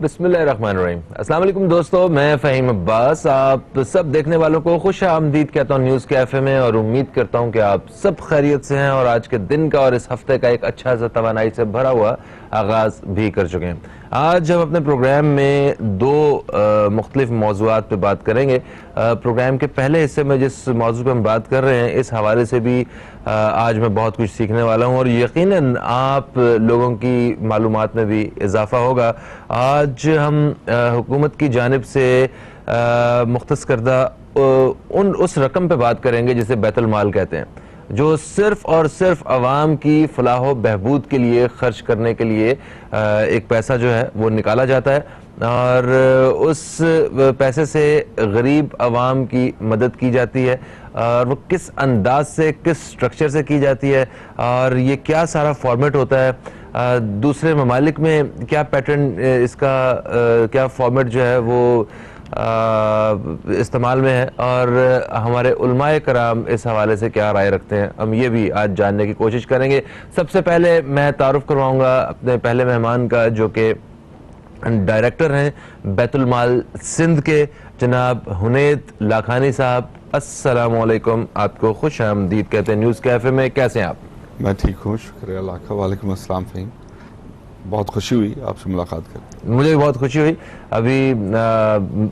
بسم اللہ الرحمن الرحیم. السلام علیکم دوستو, میں فہیم عباس آپ سب دیکھنے والوں کو خوش آمدید کہتا ہوں نیوز کیفے میں, اور امید کرتا ہوں کہ آپ سب خیریت سے ہیں اور آج کے دن کا اور اس ہفتے کا ایک اچھا سا توانائی سے بھرا ہوا آغاز بھی کر چکے ہیں. آج ہم اپنے پروگرام میں دو مختلف موضوعات پہ بات کریں گے. پروگرام کے پہلے حصے میں جس موضوع پہ ہم بات کر رہے ہیں اس حوالے سے بھی آج میں بہت کچھ سیکھنے والا ہوں اور یقیناً آپ لوگوں کی معلومات میں بھی اضافہ ہوگا. آج ہم حکومت کی جانب سے مختص کردہ اس رقم پہ بات کریں گے جسے بیت المال کہتے ہیں, جو صرف اور صرف عوام کی فلاح و بہبود کے لیے خرچ کرنے کے لیے ایک پیسہ جو ہے وہ نکالا جاتا ہے, اور اس پیسے سے غریب عوام کی مدد کی جاتی ہے. اور وہ کس انداز سے, کس سٹرکچر سے کی جاتی ہے, اور یہ کیا سارا فارمیٹ ہوتا ہے, دوسرے ممالک میں کیا پیٹرن اس کا کیا فارمیٹ جو ہے وہ استعمال میں ہے, اور ہمارے علماء کرام اس حوالے سے کیا رائے رکھتے ہیں, ہم یہ بھی آج جاننے کی کوشش کریں گے. سب سے پہلے میں تعارف کرواؤں گا اپنے پہلے مہمان کا, جو کہ ڈائریکٹر ہیں بیت المال سندھ کے, جناب حنید لاکھانی صاحب. السلام علیکم, آپ کو خوش آمدید کہتے ہیں نیوز کیفے میں. کیسے ہیں آپ؟ میں ٹھیک ہوں, شکریہ اللہ کا. وعلیکم السلام فہیم, بہت خوشی ہوئی آپ سے ملاقات کر. مجھے بھی بہت خوشی ہوئی. ابھی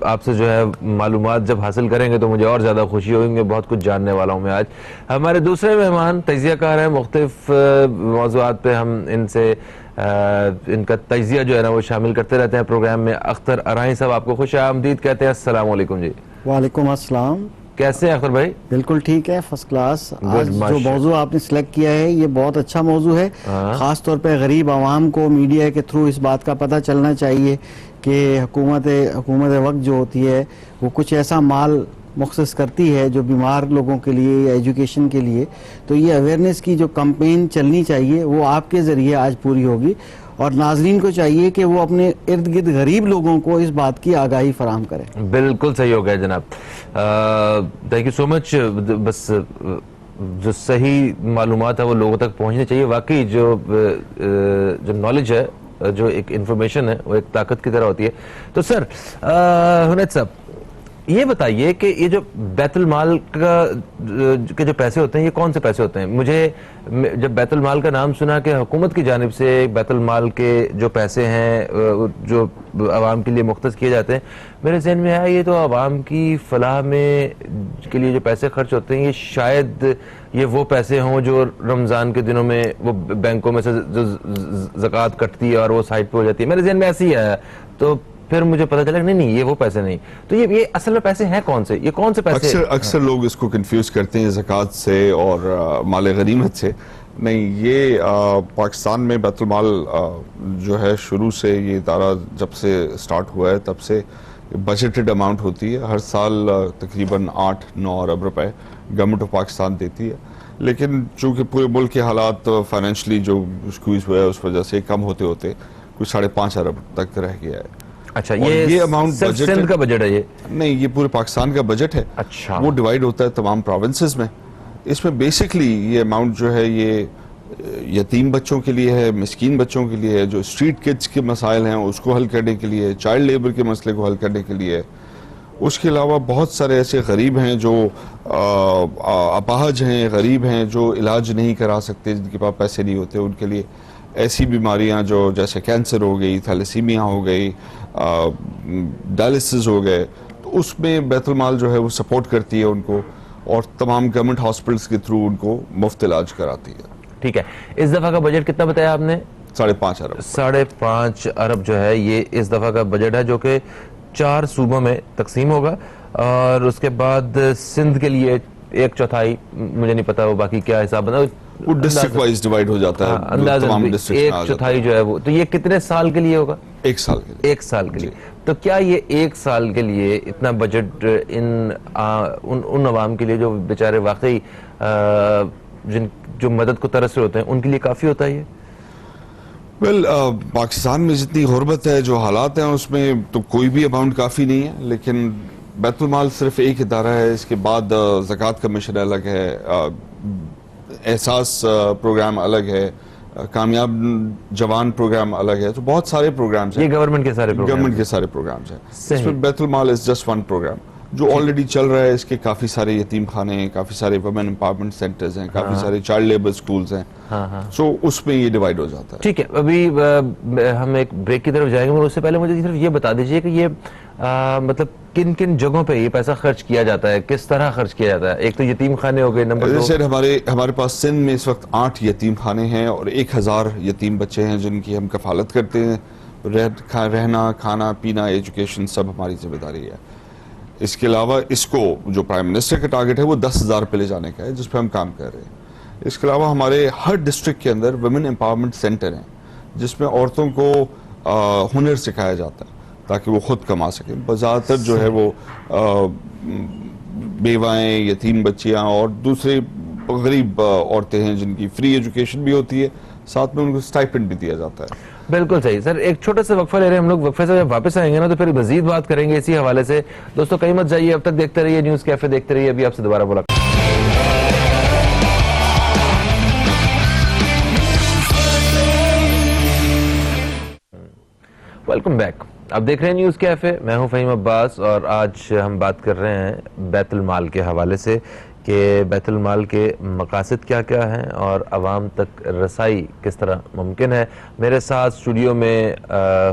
آپ سے جو ہے معلومات جب حاصل کریں گے تو مجھے اور زیادہ خوشی ہوگی, کہ بہت کچھ جاننے والا ہوں میں آج. ہمارے دوسرے مہمان تجزیہ کار ہیں, مختلف موضوعات پہ ہم ان سے ان کا تجزیہ جو ہے نا وہ شامل کرتے رہتے ہیں پروگرام میں. اختر ارائیں صاحب, آپ کو خوش آمدید کہتے ہیں. السلام علیکم جی. وعلیکم السلام. کیسے ہیں اختر بھائی؟ بالکل ٹھیک ہے, فرسٹ کلاس. آج جو موضوع آپ نے سلیکٹ کیا ہے یہ بہت اچھا موضوع ہے. خاص طور پہ غریب عوام کو میڈیا کے تھرو اس بات کا پتہ چلنا چاہیے کہ حکومت وقت جو ہوتی ہے وہ کچھ ایسا مال مختص کرتی ہے جو بیمار لوگوں کے لیے یا ایجوکیشن کے لیے. تو یہ اویئرنیس کی جو کمپین چلنی چاہیے وہ آپ کے ذریعے آج پوری ہوگی, اور ناظرین کو چاہیے کہ وہ اپنے ارد گرد غریب لوگوں کو اس بات کی آگاہی فراہم کریں. بالکل صحیح ہو گیا جناب, تھینک یو سو مچ. بس جو صحیح معلومات ہے وہ لوگوں تک پہنچنی چاہیے. واقعی جو نالج ہے, جو ایک انفارمیشن ہے, وہ ایک طاقت کی طرح ہوتی ہے. تو سر حنید صاحب, یہ بتائیے کہ یہ جو بیت المال کے جو پیسے ہوتے ہیں یہ کون سے پیسے ہوتے ہیں؟ مجھے جب بیت المال کا نام سنا کہ حکومت کی جانب سے بیت المال کے جو پیسے ہیں جو عوام کے لیے مختص کیے جاتے ہیں, میرے ذہن میں آیا یہ تو عوام کی فلاح میں کے لیے جو پیسے خرچ ہوتے ہیں یہ شاید یہ وہ پیسے ہوں جو رمضان کے دنوں میں وہ بینکوں میں سے جو زکوٰۃ کٹتی ہے اور وہ سائڈ پہ ہو جاتی ہے. میرے ذہن میں ایسے ہی آیا, تو پھر مجھے پتا چلا کہ نہیں یہ وہ پیسے نہیں. تو یہ اصل میں پیسے ہیں کون سے, یہ کون سے پیسے؟ اکثر لوگ اس کو کنفیوز کرتے ہیں زکوٰۃ سے اور مال غنیمت سے. نہیں, یہ پاکستان میں بیت المال جو ہے شروع سے یہ ادارہ جب سے سٹارٹ ہوا ہے تب سے بجٹڈ اماؤنٹ ہوتی ہے. ہر سال تقریباً 8-9 ارب روپے گورنمنٹ آف پاکستان دیتی ہے, لیکن چونکہ پورے ملک کے حالات فائنینشلی جو اسکویز ہوئے ہے اس وجہ سے کم ہوتے ہوتے کچھ 5.5 ارب تک رہ گیا ہے. اچھا, یہ اماؤنٹ سندھ کا بجٹ ہے؟ یہ نہیں, یہ پورے پاکستان کا بجٹ ہے. اچھا, وہ ڈیوائیڈ ہوتا ہے تمام پروونسز میں. اس میں بیسکلی یہ اماؤنٹ جو ہے یہ یتیم بچوں کے لیے ہے, مسکین بچوں کے لیے ہے, جو اسٹریٹ کڈز کے مسائل ہیں اس کو حل کرنے کے لیے, چائلڈ لیبر کے مسئلے کو حل کرنے کے لیے. اس کے علاوہ بہت سارے ایسے غریب ہیں جو اپاہج ہیں, غریب ہیں جو علاج نہیں کرا سکتے, جن کے پاس پیسے نہیں ہوتے, ان کے لیے ایسی بیماریاں جو جیسے کینسر ہو گئی, تھیلیسیمیا ہو گئی, ڈائلسس ہو گئے, تو اس میں بیت المال جو ہے وہ سپورٹ کرتی ہے ان کو, اور تمام گورنمنٹ ہاسپٹلس کے تھرو ان کو مفت علاج کراتی ہے. ٹھیک ہے, اس دفعہ کا بجٹ کتنا بتایا آپ نے؟ 5.5 ارب. 5.5 ارب جو ہے یہ اس دفعہ کا بجٹ ہے, جو کہ 4 صوبوں میں تقسیم ہوگا, اور اس کے بعد سندھ کے لیے 1/4, مجھے نہیں پتا وہ باقی کیا حساب بنا, وہ ڈسٹرکٹ وائز ڈیوائیڈ ہو جاتا ہے تمام ڈسٹرکٹ 1/4 جو ہے وہ. تو یہ کتنے سال کے لیے ہوگا؟ 1 سال کے لیے. 1 سال کے لیے. تو کیا یہ 1 سال کے لیے اتنا بجٹ ان عوام کے لیے جو بیچارے واقعی جو مدد کو ترس رہے ہوتے ہیں ان کے لیے کافی ہوتا ہے یہ؟ پاکستان میں جتنی غربت ہے, جو حالات ہیں, اس میں تو کوئی بھی اماؤنٹ کافی نہیں ہے, لیکن بیت المال صرف ایک ادارہ ہے. اس کے بعد زکوٰۃ کمیشن الگ ہے, احساس پروگرام الگ ہے, کامیاب جوان پروگرام الگ ہے. تو بہت سارے پروگرامز ہیں, یہ گورنمنٹ کے سارے پروگرام, گورنمنٹ کے سارے پروگرامز ہیں. اس میں بیت المال از جسٹ ون پروگرام جو آلریڈی چل رہا ہے. اس کے کافی سارے یتیم خانے ہیں, کافی سارے ویمن امپاورمنٹ سینٹرز ہیں, کافی سارے چائلڈ لیبر سکولز ہیں. سو اس میں یہ ڈیوائیڈ ہو جاتا ہے. ٹھیک ہے, ابھی ہم ایک بریک کی طرف جائیں گے, اور اس سے پہلے مجھے صرف یہ بتا دیجئے کہ یہ مطلب کن کن جگہوں پہ یہ پیسہ خرچ کیا جاتا ہے, کس طرح خرچ کیا جاتا ہے؟ ایک تو یتیم خانے ہو گئے, نمبر 2 سر ہمارے پاس سندھ میں اس وقت 8 یتیم خانے ہیں اور 1000 یتیم بچے ہیں جن کی ہم کفالت کرتے ہیں. رہنا, کھانا, پینا, ایجوکیشن سب ہماری ذمہ داری ہے. اس کے علاوہ اس کو جو پرائم منسٹر کا ٹارگٹ ہے وہ 10,000 پہ لے جانے کا ہے, جس پہ ہم کام کر رہے ہیں. اس کے علاوہ ہمارے ہر ڈسٹرکٹ کے اندر ویمن امپاورمنٹ سینٹر ہیں جس میں عورتوں کو ہنر سکھایا جاتا ہے تاکہ وہ خود کما سکیں. زیادہ تر جو ہے وہ بیوائیں, یتیم بچیاں اور دوسرے غریب عورتیں ہیں جن کی فری ایجوکیشن بھی ہوتی ہے, ساتھ میں ان کو اسٹائپنڈ بھی دیا جاتا ہے. بالکل صحیح سر. ایک چھوٹا سا وقفہ لے رہے ہیں ہم لوگ, وقفے سے جب واپس آئیں گے نا تو پھر مزید بات کریں گے اسی حوالے سے. دوستو کہیں مت جائیے, اب تک دیکھتے رہیے نیوز کیفے, دیکھتے رہیے. ابھی آپ سے دوبارہ ملاقات. Welcome back. اب دیکھ رہے ہیں نیوز کیفے, میں ہوں فہیم عباس, اور آج ہم بات کر رہے ہیں بیت المال کے حوالے سے کہ بیت المال کے مقاصد کیا کیا ہیں اور عوام تک رسائی کس طرح ممکن ہے. میرے ساتھ اسٹوڈیو میں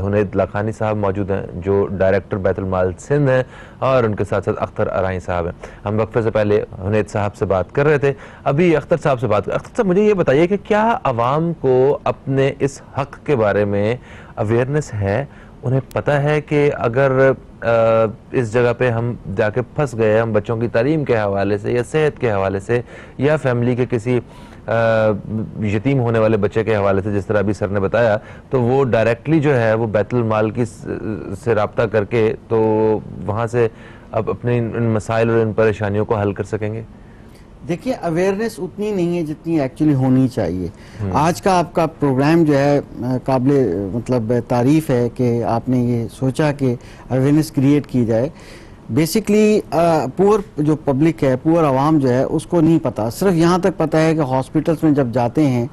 حنید لاکھانی صاحب موجود ہیں جو ڈائریکٹر بیت المال سندھ ہیں, اور ان کے ساتھ ساتھ اختر ارائیں صاحب ہیں. ہم وقفے سے پہلے حنید صاحب سے بات کر رہے تھے, ابھی اختر صاحب سے بات کر. اختر صاحب مجھے یہ بتائیے کہ کیا عوام کو اپنے اس حق کے بارے میں اویئرنیس ہے؟ انہیں پتہ ہے کہ اگر اس جگہ پہ ہم جا کے پھنس گئے, ہم بچوں کی تعلیم کے حوالے سے یا صحت کے حوالے سے یا فیملی کے کسی یتیم ہونے والے بچے کے حوالے سے, جس طرح ابھی سر نے بتایا, تو وہ ڈائریکٹلی جو ہے وہ بیت المال کی سے رابطہ کر کے تو وہاں سے اب اپنے ان مسائل اور ان پریشانیوں کو حل کر سکیں گے؟ دیکھیے اویئرنیس اتنی نہیں ہے جتنی ایکچولی ہونی چاہیے. آج کا آپ کا پروگرام جو ہے قابل مطلب تعریف ہے کہ آپ نے یہ سوچا کہ اویئرنیس کریٹ کی جائے. بیسکلی پور جو پبلک ہے, پور عوام جو ہے, اس کو نہیں پتا. صرف یہاں تک پتا ہے کہ ہاسپٹلس میں جب جاتے ہیں,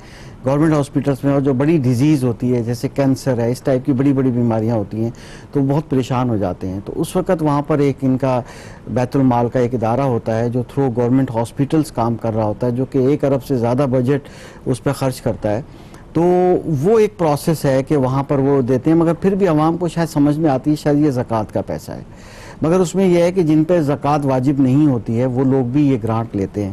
گورنمنٹ ہاسپٹلس میں, اور جو بڑی ڈیزیز ہوتی ہے جیسے کینسر ہے, اس ٹائپ کی بڑی بڑی بیماریاں ہوتی ہیں, تو بہت پریشان ہو جاتے ہیں. تو اس وقت وہاں پر ایک ان کا بیت المال کا ایک ادارہ ہوتا ہے جو تھرو گورنمنٹ ہاسپٹلس کام کر رہا ہوتا ہے, جو کہ 1 ارب سے زیادہ بجٹ اس پہ خرچ کرتا ہے. تو وہ ایک پروسیس ہے کہ وہاں پر وہ دیتے ہیں, مگر پھر بھی عوام کو شاید سمجھ میں آتی ہے شاید یہ زکوٰۃ کا پیسہ ہے, مگر اس میں یہ ہے کہ جن پہ زکوٰۃ واجب نہیں ہوتی ہے وہ لوگ بھی یہ گرانٹ لیتے ہیں.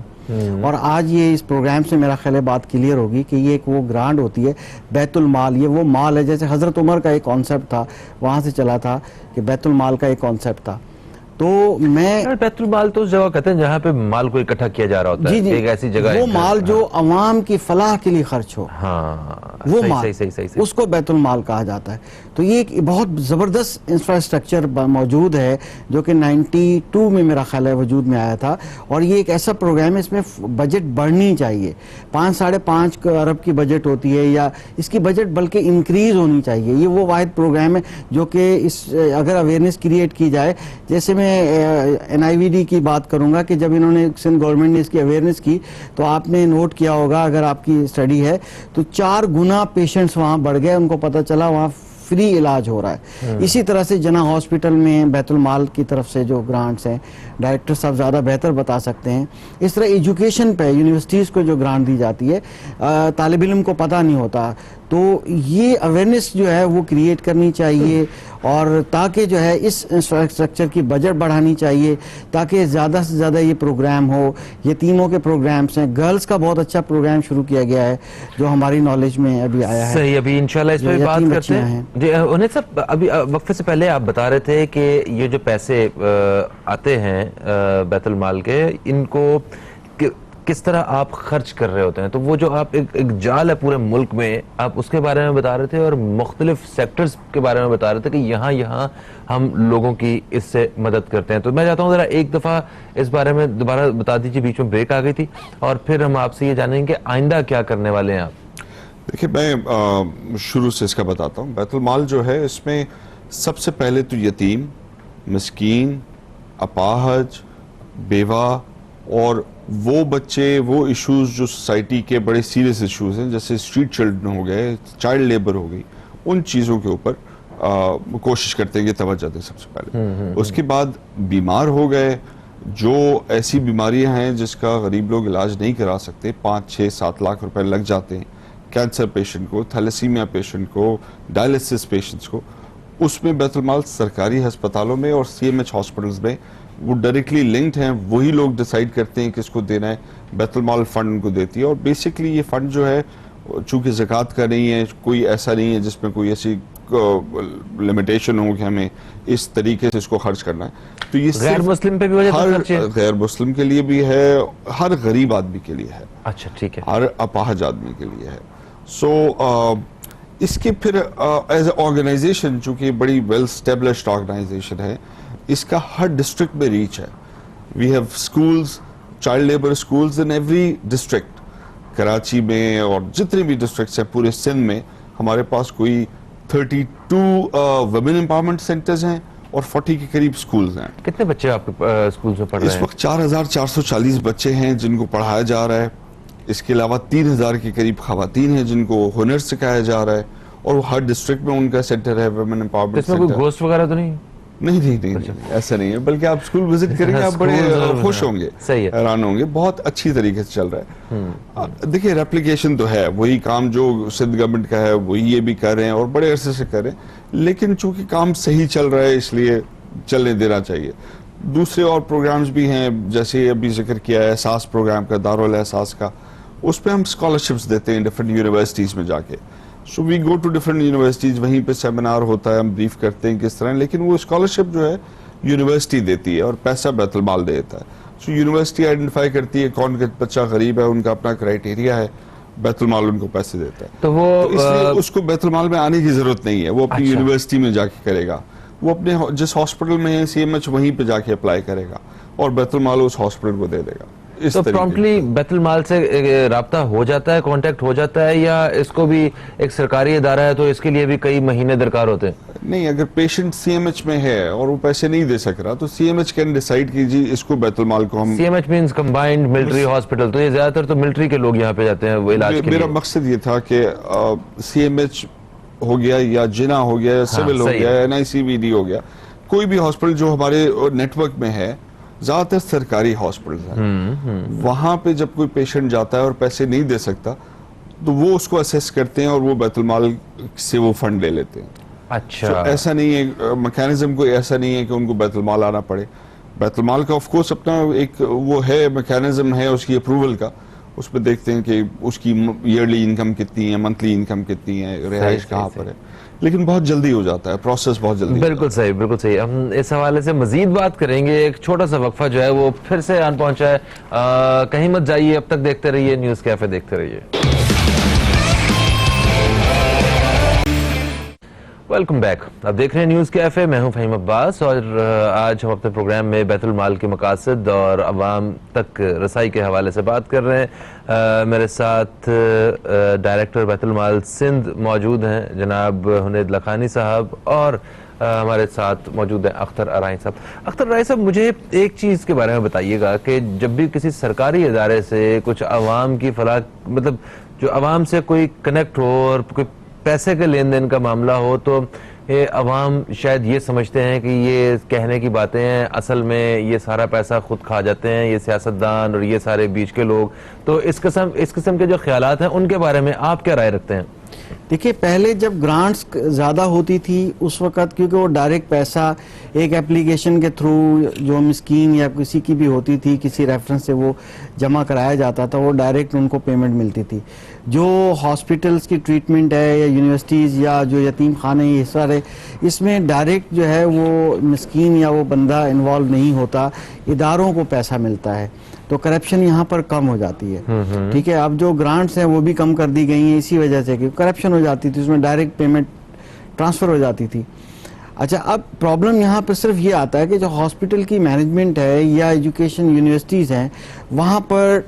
اور آج یہ اس پروگرام سے میرا خیال ہے بات کلیئر ہوگی کہ یہ ایک وہ گرانٹ ہوتی ہے بیت المال. یہ وہ مال ہے, جیسے حضرت عمر کا ایک کانسیپٹ تھا, وہاں سے چلا تھا کہ بیت المال کا ایک کانسیپٹ تھا. تو میں بیت المال تو اس جگہ کہتے ہیں جہاں پہ مال کو اکٹھا کیا جا رہا ہوتا ہے, ایک ایسی جگہ, وہ مال جو عوام کی فلاح کے لیے خرچ ہو, وہ مال, اس کو بیت المال کہا جاتا ہے. تو یہ ایک بہت زبردست انفراسٹرکچر موجود ہے جو کہ 92 میں میرا خیال ہے وجود میں آیا تھا, اور یہ ایک ایسا پروگرام ہے اس میں بجٹ بڑھنی چاہیے. 5-5.5 ارب کی بجٹ ہوتی ہے, یا اس کی بجٹ بلکہ انکریز ہونی چاہیے. یہ وہ واحد پروگرام ہے جو کہ اس اگر اویئرنیس کریٹ کی جائے, جیسے میں NIVD کی بات کروں گا کہ جب انہوں نے سندھ گورنمنٹ نے اس کی اویئرنیس کی تو آپ نے نوٹ کیا ہوگا, اگر آپ کی اسٹڈی ہے تو 4 گنا پیشنٹس وہاں بڑھ گئے, ان کو پتہ چلا وہاں فری علاج ہو رہا ہے. اسی طرح سے جناح ہاسپٹل میں بیت المال کی طرف سے جو گرانٹس ہیں, ڈائریکٹر صاحب زیادہ بہتر بتا سکتے ہیں. اس طرح ایجوکیشن پہ یونیورسٹیز کو جو گرانٹ دی جاتی ہے, طالب علم کو پتہ نہیں ہوتا. تو یہ اویئرنیس جو ہے وہ کریٹ کرنی چاہیے, اور تاکہ جو ہے اس انفراسٹرکچر کی بجٹ بڑھانی چاہیے تاکہ زیادہ سے زیادہ یہ پروگرام ہو. یتیموں کے پروگرامز ہیں, گرلز کا بہت اچھا پروگرام شروع کیا گیا ہے جو ہماری نالج میں ابھی آیا ہے. صحیح, ابھی انشاءاللہ اس پہ بات کرتے ہیں. جی انہیں سب ابھی وقفے سے پہلے آپ بتا رہے تھے کہ یہ جو پیسے آتے ہیں بیت المال کے, ان کو کس طرح آپ خرچ کر رہے ہوتے ہیں. تو وہ جو آپ ایک جال ہے پورے ملک میں, آپ اس کے بارے میں بتا رہے تھے, اور مختلف سیکٹرز کے بارے میں بتا رہے تھے کہ یہاں ہم لوگوں کی اس سے مدد کرتے ہیں. تو میں چاہتا ہوں ذرا ایک دفعہ اس بارے میں دوبارہ بتا دیجیے, بیچ میں بریک آ گئی تھی, اور پھر ہم آپ سے یہ جانیں گے کہ آئندہ کیا کرنے والے ہیں آپ. دیکھیں میں شروع سے اس کا بتاتا ہوں. بیت المال جو ہے اس میں سب سے پہلے تو یتیم, مسکین, اپاہج, بیوہ اور وہ بچے وہ ایشوز جو سوسائٹی کے بڑے سیریس ایشوز ہیں جیسے اسٹریٹ چلڈرن ہو گئے, چائلڈ لیبر ہو گئی, ان چیزوں کے اوپر کوشش کرتے ہیں کہ توجہ دیں سب سے پہلے. اس کے بعد بیمار ہو گئے, جو ایسی بیماریاں ہیں جس کا غریب لوگ علاج نہیں کرا سکتے, 5-6-7 لاکھ روپے لگ جاتے ہیں کینسر پیشنٹ کو, تھیلیسیمیا پیشنٹ کو, ڈائلسس پیشنٹس کو, اس میں بیت المال سرکاری ہسپتالوں میں اور سی ایم ایچ ہاسپٹلز میں وہ ڈائریکٹلی لنکڈ ہیں, وہی لوگ ڈیسائیڈ کرتے ہیں کس کو دینا ہے, بیت المال فنڈ ان کو دیتی ہے. اور بیسکلی یہ فنڈ جو ہے چونکہ زکوٰۃ کا نہیں ہے, کوئی ایسا نہیں ہے جس میں کوئی ایسی لمیٹیشن ہو کہ ہمیں اس طریقے سے اس کو خرچ کرنا ہے, تو یہ غیر مسلم پہ بھی ہو جاتا ہے خرچ؟ غیر مسلم کے لیے بھی ہے, ہر غریب آدمی کے لیے ہے. اچھا ٹھیک ہے. ہر اپاہج آدمی کے لیے ہے. سو اس کے پھر ایز اے آرگنائزیشن چونکہ بڑی ویل اسٹیبلشڈ آرگنائزیشن ہے, اس کا ہر ڈسٹرکٹ میں ریچ ہے. We have schools, child labour schools in every district. Karachi میں اور جتنے بھی ڈسٹرکٹس ہیں پورے سندھ میں ہمارے پاس کوئی 32 ویمن امپاورمنٹ سینٹرز ہیں اور 40 کے قریب سکولز ہیں. کتنے بچے آپ کے اسکولز میں پڑھ رہے ہیں؟ اس وقت 4440 بچے ہیں جن کو پڑھایا جا رہا ہے. اس کے علاوہ 3000 کے قریب خواتین ہیں جن کو ہنر سکھایا جا رہا ہے, اور وہ ہر ڈسٹرکٹ میں ان کا سینٹر ہے ویمن امپاورمنٹ سینٹر. اس میں کوئی گھوسٹ وغیرہ تو نہیں؟ نہیں, ایسا نہیں ہے, بلکہ آپ اسکول وزٹ کریں گے آپ بڑے خوش ہوں گے, حیران ہوں گے, بہت اچھی طریقے سے چل رہا ہے. دیکھیں ریپلیکیشن تو ہے, وہی کام جو سندھ گورنمنٹ کا ہے وہی یہ بھی کر رہے ہیں اور بڑے عرصے سے کر رہے ہیں, لیکن چونکہ کام صحیح چل رہا ہے اس لیے چلنے دینا چاہیے. دوسرے اور پروگرامز بھی ہیں جیسے ابھی ذکر کیا ہے احساس پروگرام کا, دارالاحساس کا, اس پہ ہم اسکالرشپس دیتے ہیں ڈفرینٹ یونیورسٹیز میں جا کے. سو وی گو ٹو ڈفرینٹ یونیورسٹیز, وہیں پہ سیمینار ہوتا ہے, ہم بریف کرتے ہیں کس طرح, لیکن وہ اسکالرشپ جو ہے یونیورسٹی دیتی ہے اور پیسہ بیت المال دیتا ہے. سو یونیورسٹی آئیڈینٹیفائی کرتی ہے کون بچہ غریب ہے, ان کا اپنا کرائیٹیریا ہے, بیت المال ان کو پیسے دیتا ہے. تو وہ اس لیے اس کو بیت المال میں آنے کی ضرورت نہیں ہے, وہ اپنی یونیورسٹی میں جا کے کرے گا, وہ اپنے جس ہاسپٹل میں ہے سی ایم ایچ وہیں پہ جا کے اپلائی کرے گا اور بیت المال اس ہاسپٹل کو دے دے گا. تو پرومپٹلی بیت المال سے رابطہ ہو جاتا ہے, کانٹیکٹ ہو جاتا ہے, یا اس کو بھی ایک سرکاری ادارہ ہے تو اس کے لیے بھی کئی مہینے درکار ہوتے ہیں؟ نہیں, اگر پیشنٹ سی ایم ایچ میں ہے اور وہ پیسے نہیں دے سک رہا تو C M H can decide کیجیے اس کو بیت المال کو ہم, C M H means combined military hospital, تو یہ زیادہ تر تو ملٹری کے لوگ یہاں پہ جاتے ہیں وہ علاج کے لیے. میرا مقصد یہ تھا کہ سی ایم ایچ ہو گیا یا جنا ہو گیا یا سول ہو گیا یا NICVD ہو گیا, کوئی بھی ہاسپٹل جو ہمارے نیٹ ورک میں ہے, زیادہ تر سرکاری ہاسپٹلز ہیں, وہاں پہ جب کوئی پیشنٹ جاتا ہے اور پیسے نہیں دے سکتا تو وہ اس کو اسیس کرتے ہیں اور وہ بیت المال سے وہ فنڈ لے لیتے ہیں. اچھا, ایسا نہیں ہے میکینزم, کوئی ایسا نہیں ہے کہ ان کو بیت المال آنا پڑے. بیت المال کا آف کورس اپنا ایک وہ ہے میکینزم ہے اس کی اپروول کا, اس پہ دیکھتے ہیں کہ اس کی ایئرلی انکم کتنی ہے, منتھلی انکم کتنی ہے, رہائش کہاں پر ہے, لیکن بہت جلدی ہو جاتا ہے پروسیس, بہت جلدی. بالکل صحیح, بالکل صحیح. ہم اس حوالے سے مزید بات کریں گے, ایک چھوٹا سا وقفہ جو ہے وہ پھر سے آن پہنچا ہے, کہیں مت جائیے, اب تک دیکھتے رہیے نیوز کیفے, دیکھتے رہیے. Welcome back. اب دیکھ رہے ہیں نیوز کیفے, میں ہوں فہیم عباس, اور آج ہم اپنے پروگرام میں بیت المال کے مقاصد اور عوام تک رسائی کے حوالے سے بات کر رہے ہیں. میرے ساتھ ڈائریکٹر بیت المال سندھ موجود ہیں جناب حنید لکھانی صاحب, اور ہمارے ساتھ موجود ہیں اختر ارائیں صاحب. اختر ارائیں صاحب, مجھے ایک چیز کے بارے میں بتائیے گا کہ جب بھی کسی سرکاری ادارے سے کچھ عوام کی فلاح, مطلب جو عوام سے کوئی کنیکٹ ہو اور کوئی پیسے کے لین دین کا معاملہ ہو, تو عوام شاید یہ سمجھتے ہیں کہ یہ کہنے کی باتیں ہیں, اصل میں یہ سارا پیسہ خود کھا جاتے ہیں یہ سیاستدان اور یہ سارے بیچ کے لوگ. تو اس قسم کے جو خیالات ہیں ان کے بارے میں آپ کیا رائے رکھتے ہیں؟ دیکھیے, پہلے جب گرانٹس زیادہ ہوتی تھی اس وقت, کیونکہ وہ ڈائریکٹ پیسہ ایک اپلیکیشن کے تھرو جو مسکین یا کسی کی بھی ہوتی تھی, کسی ریفرنس سے وہ جمع کرایا جاتا تھا, وہ ڈائریکٹ ان کو پیمنٹ ملتی تھی. جو ہاسپٹلس کی ٹریٹمنٹ ہے یا یونیورسٹیز یا جو یتیم خانے, یہ سارے, اس میں ڈائریکٹ جو ہے وہ مسکین یا وہ بندہ انوالو نہیں ہوتا, اداروں کو پیسہ ملتا ہے, تو کرپشن یہاں پر کم ہو جاتی ہے. ٹھیک ہے, اب جو گرانٹس ہیں وہ بھی کم کر دی گئی ہیں اسی وجہ سے کہ کرپشن ہو جاتی تھی, اس میں ڈائریکٹ پیمنٹ ٹرانسفر ہو جاتی تھی. اچھا اب پرابلم یہاں پہ صرف یہ آتا ہے کہ جو ہاسپٹل کی مینجمنٹ ہے یا ایجوکیشن یونیورسٹیز ہیں وہاں پر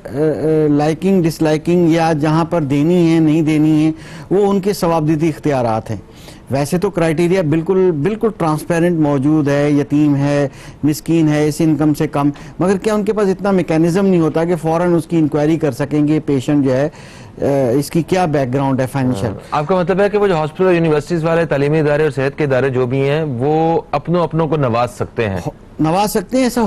لائکنگ ڈس لائکنگ یا جہاں پر دینی ہے نہیں دینی ہے وہ ان کے ثوابدیدی اختیارات ہیں. ویسے تو کرائٹیریا بالکل ٹرانسپیرنٹ موجود ہے, یتیم ہے, مسکین ہے, اس انکم سے کم, مگر کیا ان کے پاس اتنا میکینزم نہیں ہوتا کہ فوراً اس کی انکوائری کر سکیں گے پیشنٹ جو ہے اس کی کیا بیک گراؤنڈ ہے فائنینشیل. آپ کا مطلب ہے کہ وہ جو ہاسپٹل اور یونیورسٹیز والے تعلیمی ادارے اور صحت کے ادارے جو بھی ہیں وہ اپنوں کو نواز سکتے ہیں؟ نواز سکتے ہیں. ایسا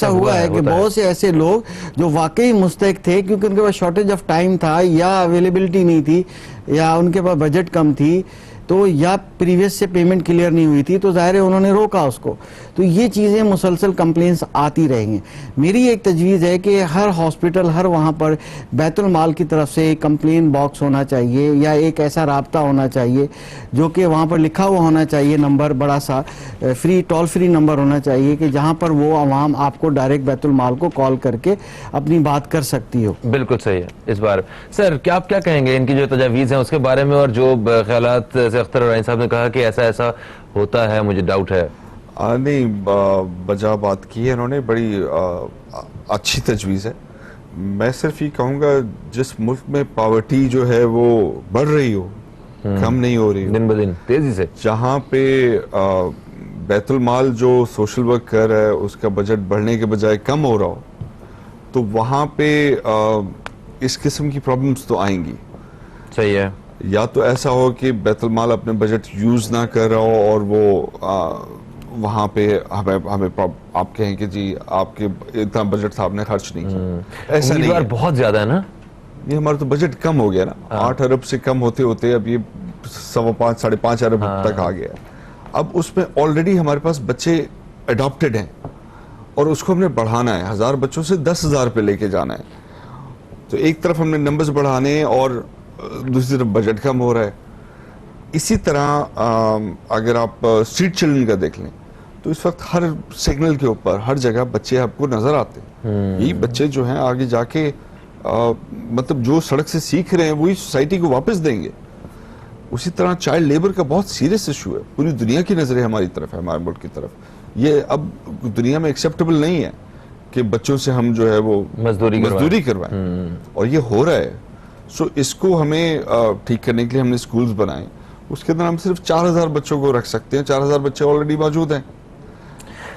ہوا ہے کہ بہت سے ایسے لوگ جو واقعی مستحق تھے کیونکہ ان کے پاس شارٹیج آف ٹائم تھا یا اویلیبلٹی نہیں تھی یا ان کے پاس بجٹ کم تھی تو یا پریویس سے پیمنٹ کلیئر نہیں ہوئی تھی تو ظاہر ہے انہوں نے روکا اس کو. تو یہ چیزیں مسلسل کمپلینس آتی رہیں گی. میری ایک تجویز ہے کہ ہر ہاسپٹل ہر وہاں پر بیت المال کی طرف سے ایک کمپلین باکس ہونا چاہیے یا ایک ایسا رابطہ ہونا چاہیے جو کہ وہاں پر لکھا ہوا ہونا چاہیے, نمبر بڑا سا ٹول فری نمبر ہونا چاہیے کہ جہاں پر وہ عوام آپ کو ڈائریکٹ بیت المال کو کال کر کے اپنی بات کر سکتی ہو. بالکل صحیح ہے. اس بار سر کیا آپ کیا کہیں گے ان کی جو تجاویز ہیں اس کے بارے میں اور جو خیالات اختر رائن صاحب نے کہا کہ ایسا ہوتا ہے, مجھے ڈاؤٹ ہے؟ نہیں, بجا بات کی ہے انہوں نے, بڑی اچھی تجویز ہے. میں صرف یہ کہوں گا جس ملک میں پاورٹی جو ہے وہ بڑھ رہی ہو, کم نہیں ہو رہی ہو, دن بدن تیزی سے, جہاں پہ بیت المال جو سوشل ورک کر رہا ہے اس کا بجٹ بڑھنے کے بجائے کم ہو رہا ہو تو وہاں پہ اس قسم کی پرابلمز تو آئیں گی. صحیح ہے. یا تو ایسا ہو کہ بیت المال اپنے بجٹ یوز نہ کر رہا ہو اور وہ وہاں پہ ہمیں آپ کہیں کہ جی آپ کے اتنا بجٹ تھا آپ نے خرچ نہیں کیا. ایسا نہیں ہے, بہت زیادہ ہے نا, یہ ہمارا تو بجٹ کم ہو گیا نا, 8 ارب سے کم ہوتے ہوتے اب یہ 5.5 ارب تک آ گیا. اب اس میں آلریڈی ہمارے پاس بچے اڈاپٹڈ ہیں اور اس کو ہم نے بڑھانا ہے, 1000 بچوں سے 10,000 پہ لے کے جانا ہے. تو ایک طرف ہم نے نمبرز بڑھانے اور دوسری طرف بجٹ کم ہو رہا ہے. اسی طرح اگر آپ اسٹریٹ چلڈرن کا دیکھ لیں تو اس وقت ہر سگنل کے اوپر ہر جگہ بچے آپ کو نظر آتے ہیں. یہی بچے جو ہیں آگے جا کے مطلب جو سڑک سے سیکھ رہے ہیں وہی سوسائٹی کو واپس دیں گے. اسی طرح چائلڈ لیبر کا بہت سیریس ایشو ہے, پوری دنیا کی نظریں ہماری طرف ہے, ہمارے ملک کی طرف. یہ اب دنیا میں ایکسیپٹیبل نہیں ہے کہ بچوں سے ہم جو ہے وہ مزدوری کروائیں, اور یہ ہو رہا ہے. سو اس کو ہمیں ٹھیک کرنے کے لیے ہم نے اسکولز بنائے, اس کے اندر ہم صرف 4,000 بچوں کو رکھ سکتے ہیں. 4,000 بچے آلریڈی موجود ہیں.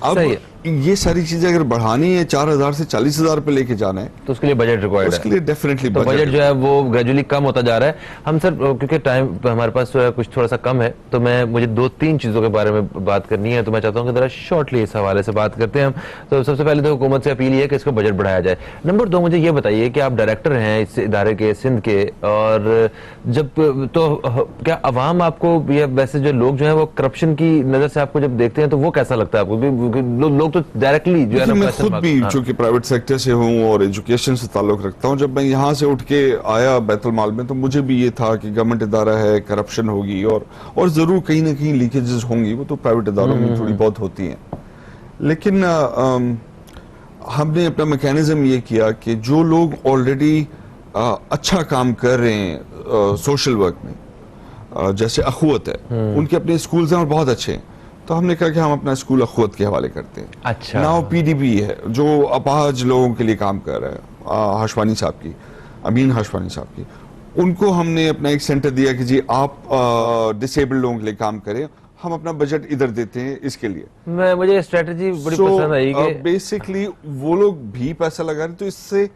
اب یہ ساری چیزیں اگر بڑھانی ہے 4,000 سے 40,000 پہ لے کے جانا ہے تو اس کے لیے بجٹ ریکوائرڈ ہے. اس کے لیے ڈیفینیٹلی تو بجٹ جو ہے وہ گریجولی کم ہوتا جا رہا ہے. ہم سر کیونکہ ٹائم ہمارے پاس کچھ تھوڑا سا کم ہے تو مجھے 2-3 چیزوں کے بارے میں بات کرنی ہے, تو میں چاہتا ہوں کہ ذرا شارٹلی اس حوالے سے بات کرتے ہیں ہم. تو سب سے پہلے تو حکومت سے اپیل یہ ہے کہ اس کو بجٹ بڑھایا جائے. نمبر 2 مجھے یہ بتائیے کہ آپ ڈائریکٹر ہیں اس ادارے کے سندھ کے, اور جب تو کیا عوام آپ کو یا ویسے جو لوگ جو ہیں وہ کرپشن کی نظر سے آپ کو جب دیکھتے ہیں تو وہ کیسا لگتا ہے آپ کو؟ لوگ تو ڈائریکٹلی جو ہے نا, میں خود بھی چونکہ پرائیویٹ سیکٹر سے ہوں اور ایجوکیشن سے تعلق رکھتا ہوں, جب میں یہاں سے اٹھ کے آیا بیت المال میں تو مجھے بھی یہ تھا کہ گورنمنٹ ادارہ ہے, کرپشن ہوگی اور ضرور کہیں نہ کہیں لیکیجز ہوں گی, وہ تو پرائیویٹ اداروں میں تھوڑی بہت ہوتی ہیں. لیکن ہم نے اپنا میکینزم یہ کیا کہ جو لوگ آلریڈی اچھا کام کر رہے ہیں سوشل ورک میں, جیسے اخوت ہے, ان کے اپنے اسکولز ہیں اور بہت اچھے ہیں, تو ہم نے کہا کہ ہم اپنا اسکول اخوت کے حوالے کرتے ہیں. اچھا. ناؤ پی ڈی بی ہے جو اپاہج لوگوں کے لیے کام کر رہا ہے, ہاشوانی صاحب کی, امین ہاشوانی صاحب کی, ان کو ہم نے اپنا ایک سینٹر دیا کہ جی آپ ڈسیبل لوگوں کے لیے کام کریں, ہم اپنا بجٹ ادھر دیتے ہیں اس کے لیے. مجھے اسٹریٹجی بڑی پسند آئی کہ بیسکلی وہ لوگ بھی پیسہ لگا رہے ہیں تو اس سے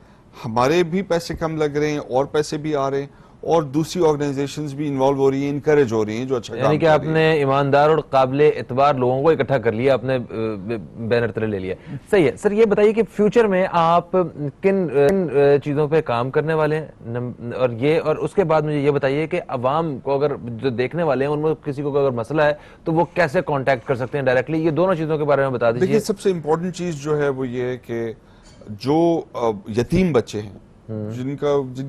ہمارے بھی پیسے کم لگ رہے ہیں اور پیسے بھی آ رہے ہیں اور دوسری آرگنائزیشنز بھی انوالو ہو رہی ہیں, انکریج ہو رہی ہیں جو اچھا کام کر رہی ہیں. یعنی کہ آپ نے ایماندار اور قابل اعتبار لوگوں کو اکٹھا کر لیا, اپنے بینر تلے لے لیا. صحیح ہے. سر یہ بتائیے کہ فیوچر میں آپ کن چیزوں پہ کام کرنے والے ہیں, اور اس کے بعد مجھے یہ بتائیے کہ عوام کو اگر جو دیکھنے والے ہیں ان میں کسی کو اگر مسئلہ ہے تو وہ کیسے کانٹیکٹ کر سکتے ہیں ڈائریکٹلی, یہ دونوں چیزوں کے بارے میں بتا دیجیے. دیکھیے سب سے امپورٹنٹ چیز جو ہے وہ یہ ہے کہ جو یتیم بچے ہیں جن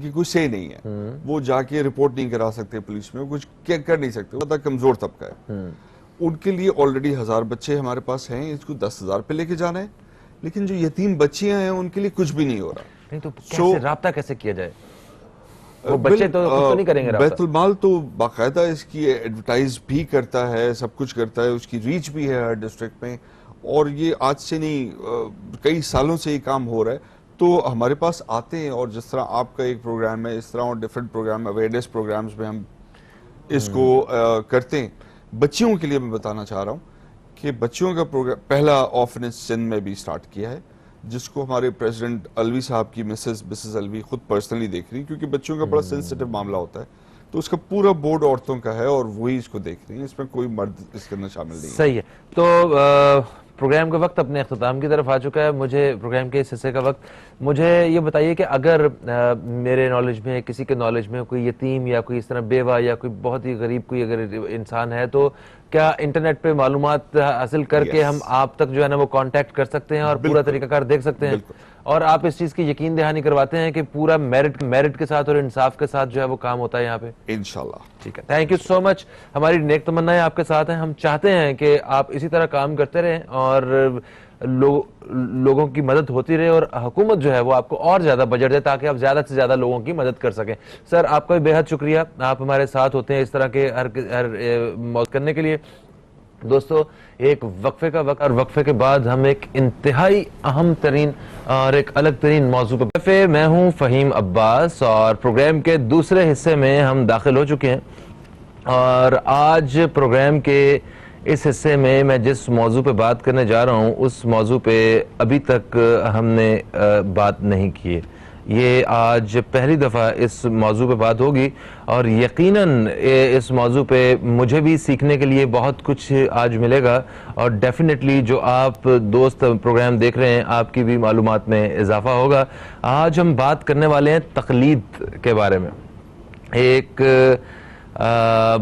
کی کوئی سے نہیں ہے, وہ جا کے رپورٹ نہیں کرا سکتے پولیس میں, کچھ کر نہیں سکتے, وہ کمزور طبقہ ہے, ان کے لیے آلریڈی 1000 بچے ہمارے پاس ہیں, اس کو 10,000 پہ لے کے جانا ہے. لیکن جو یتیم بچیاں ہیں ان کے لیے کچھ بھی نہیں ہو رہا. نہیں تو کیسے رابطہ کیسے کیا جائے؟ وہ بچے تو کچھ تو نہیں کریں گے. بیت المال تو باقاعدہ اس کی ایڈورٹائز بھی کرتا ہے, سب کچھ کرتا ہے, اس کی ریچ بھی ہے ہر ڈسٹرکٹ میں, اور یہ آج سے نہیں کئی سالوں سے یہ کام ہو رہا ہے. تو ہمارے پاس آتے ہیں, اور جس طرح آپ کا ایک پروگرام ہے اس طرح اور ڈفرینٹ پروگرام اویئرنیس پروگرامز میں ہم اس کو کرتے ہیں. بچیوں کے لیے میں بتانا چاہ رہا ہوں کہ بچیوں کا پروگرام پہلا آرفنیج سندھ میں بھی سٹارٹ کیا ہے, جس کو ہمارے پریزیڈنٹ الوی صاحب کی مسز الوی خود پرسنلی دیکھ رہی ہیں, کیونکہ بچوں کا بڑا سینسٹیو معاملہ ہوتا ہے. تو اس کا پورا بورڈ عورتوں کا ہے اور وہی اس کو دیکھ رہی ہیں, اس میں کوئی مرد اس کے اندر شامل نہیں ہے. صحیح ہے. تو پروگرام کا وقت اپنے اختتام کی طرف آ چکا ہے. مجھے پروگرام کے اس حصے کا وقت, مجھے یہ بتائیے کہ اگر میرے نالج میں, کسی کے نالج میں کوئی یتیم یا کوئی اس طرح بیوہ یا کوئی بہت ہی غریب کوئی اگر انسان ہے, تو کیا انٹرنیٹ پہ معلومات حاصل کر کے ہم آپ تک جو ہے نا وہ کانٹیکٹ کر سکتے ہیں اور پورا طریقہ کار دیکھ سکتے ہیں, اور آپ اس چیز کی یقین دہانی کرواتے ہیں کہ پورا میرٹ کے ساتھ اور انصاف کے ساتھ جو ہے وہ کام ہوتا ہے یہاں پہ؟ انشاءاللہ. ٹھیک ہے, تھینک یو سو مچ. ہماری نیک تمنائیں آپ کے ساتھ ہیں. ہم چاہتے ہیں کہ آپ اسی طرح کام کرتے رہیں اور لوگوں کی مدد ہوتی رہے, اور حکومت جو ہے وہ آپ کو اور زیادہ بجٹ دے تاکہ آپ زیادہ سے زیادہ لوگوں کی مدد کر سکیں. سر, آپ کا بھی بے حد شکریہ, آپ ہمارے ساتھ ہوتے ہیں اس طرح کے ہر موضوع کرنے کے لیے. دوستو, ایک وقفے کا وقت, اور وقفے کے بعد ہم ایک انتہائی اہم ترین اور ایک الگ ترین موضوع پہ. میں ہوں فہیم عباس اور پروگرام کے دوسرے حصے میں ہم داخل ہو چکے ہیں, اور آج پروگرام کے اس حصے میں میں جس موضوع پہ بات کرنے جا رہا ہوں اس موضوع پہ ابھی تک ہم نے بات نہیں کی ہے. یہ آج پہلی دفعہ اس موضوع پہ بات ہوگی, اور یقیناً اس موضوع پہ مجھے بھی سیکھنے کے لیے بہت کچھ آج ملے گا, اور ڈیفینیٹلی جو آپ دوست پروگرام دیکھ رہے ہیں آپ کی بھی معلومات میں اضافہ ہوگا. آج ہم بات کرنے والے ہیں تقلید کے بارے میں. ایک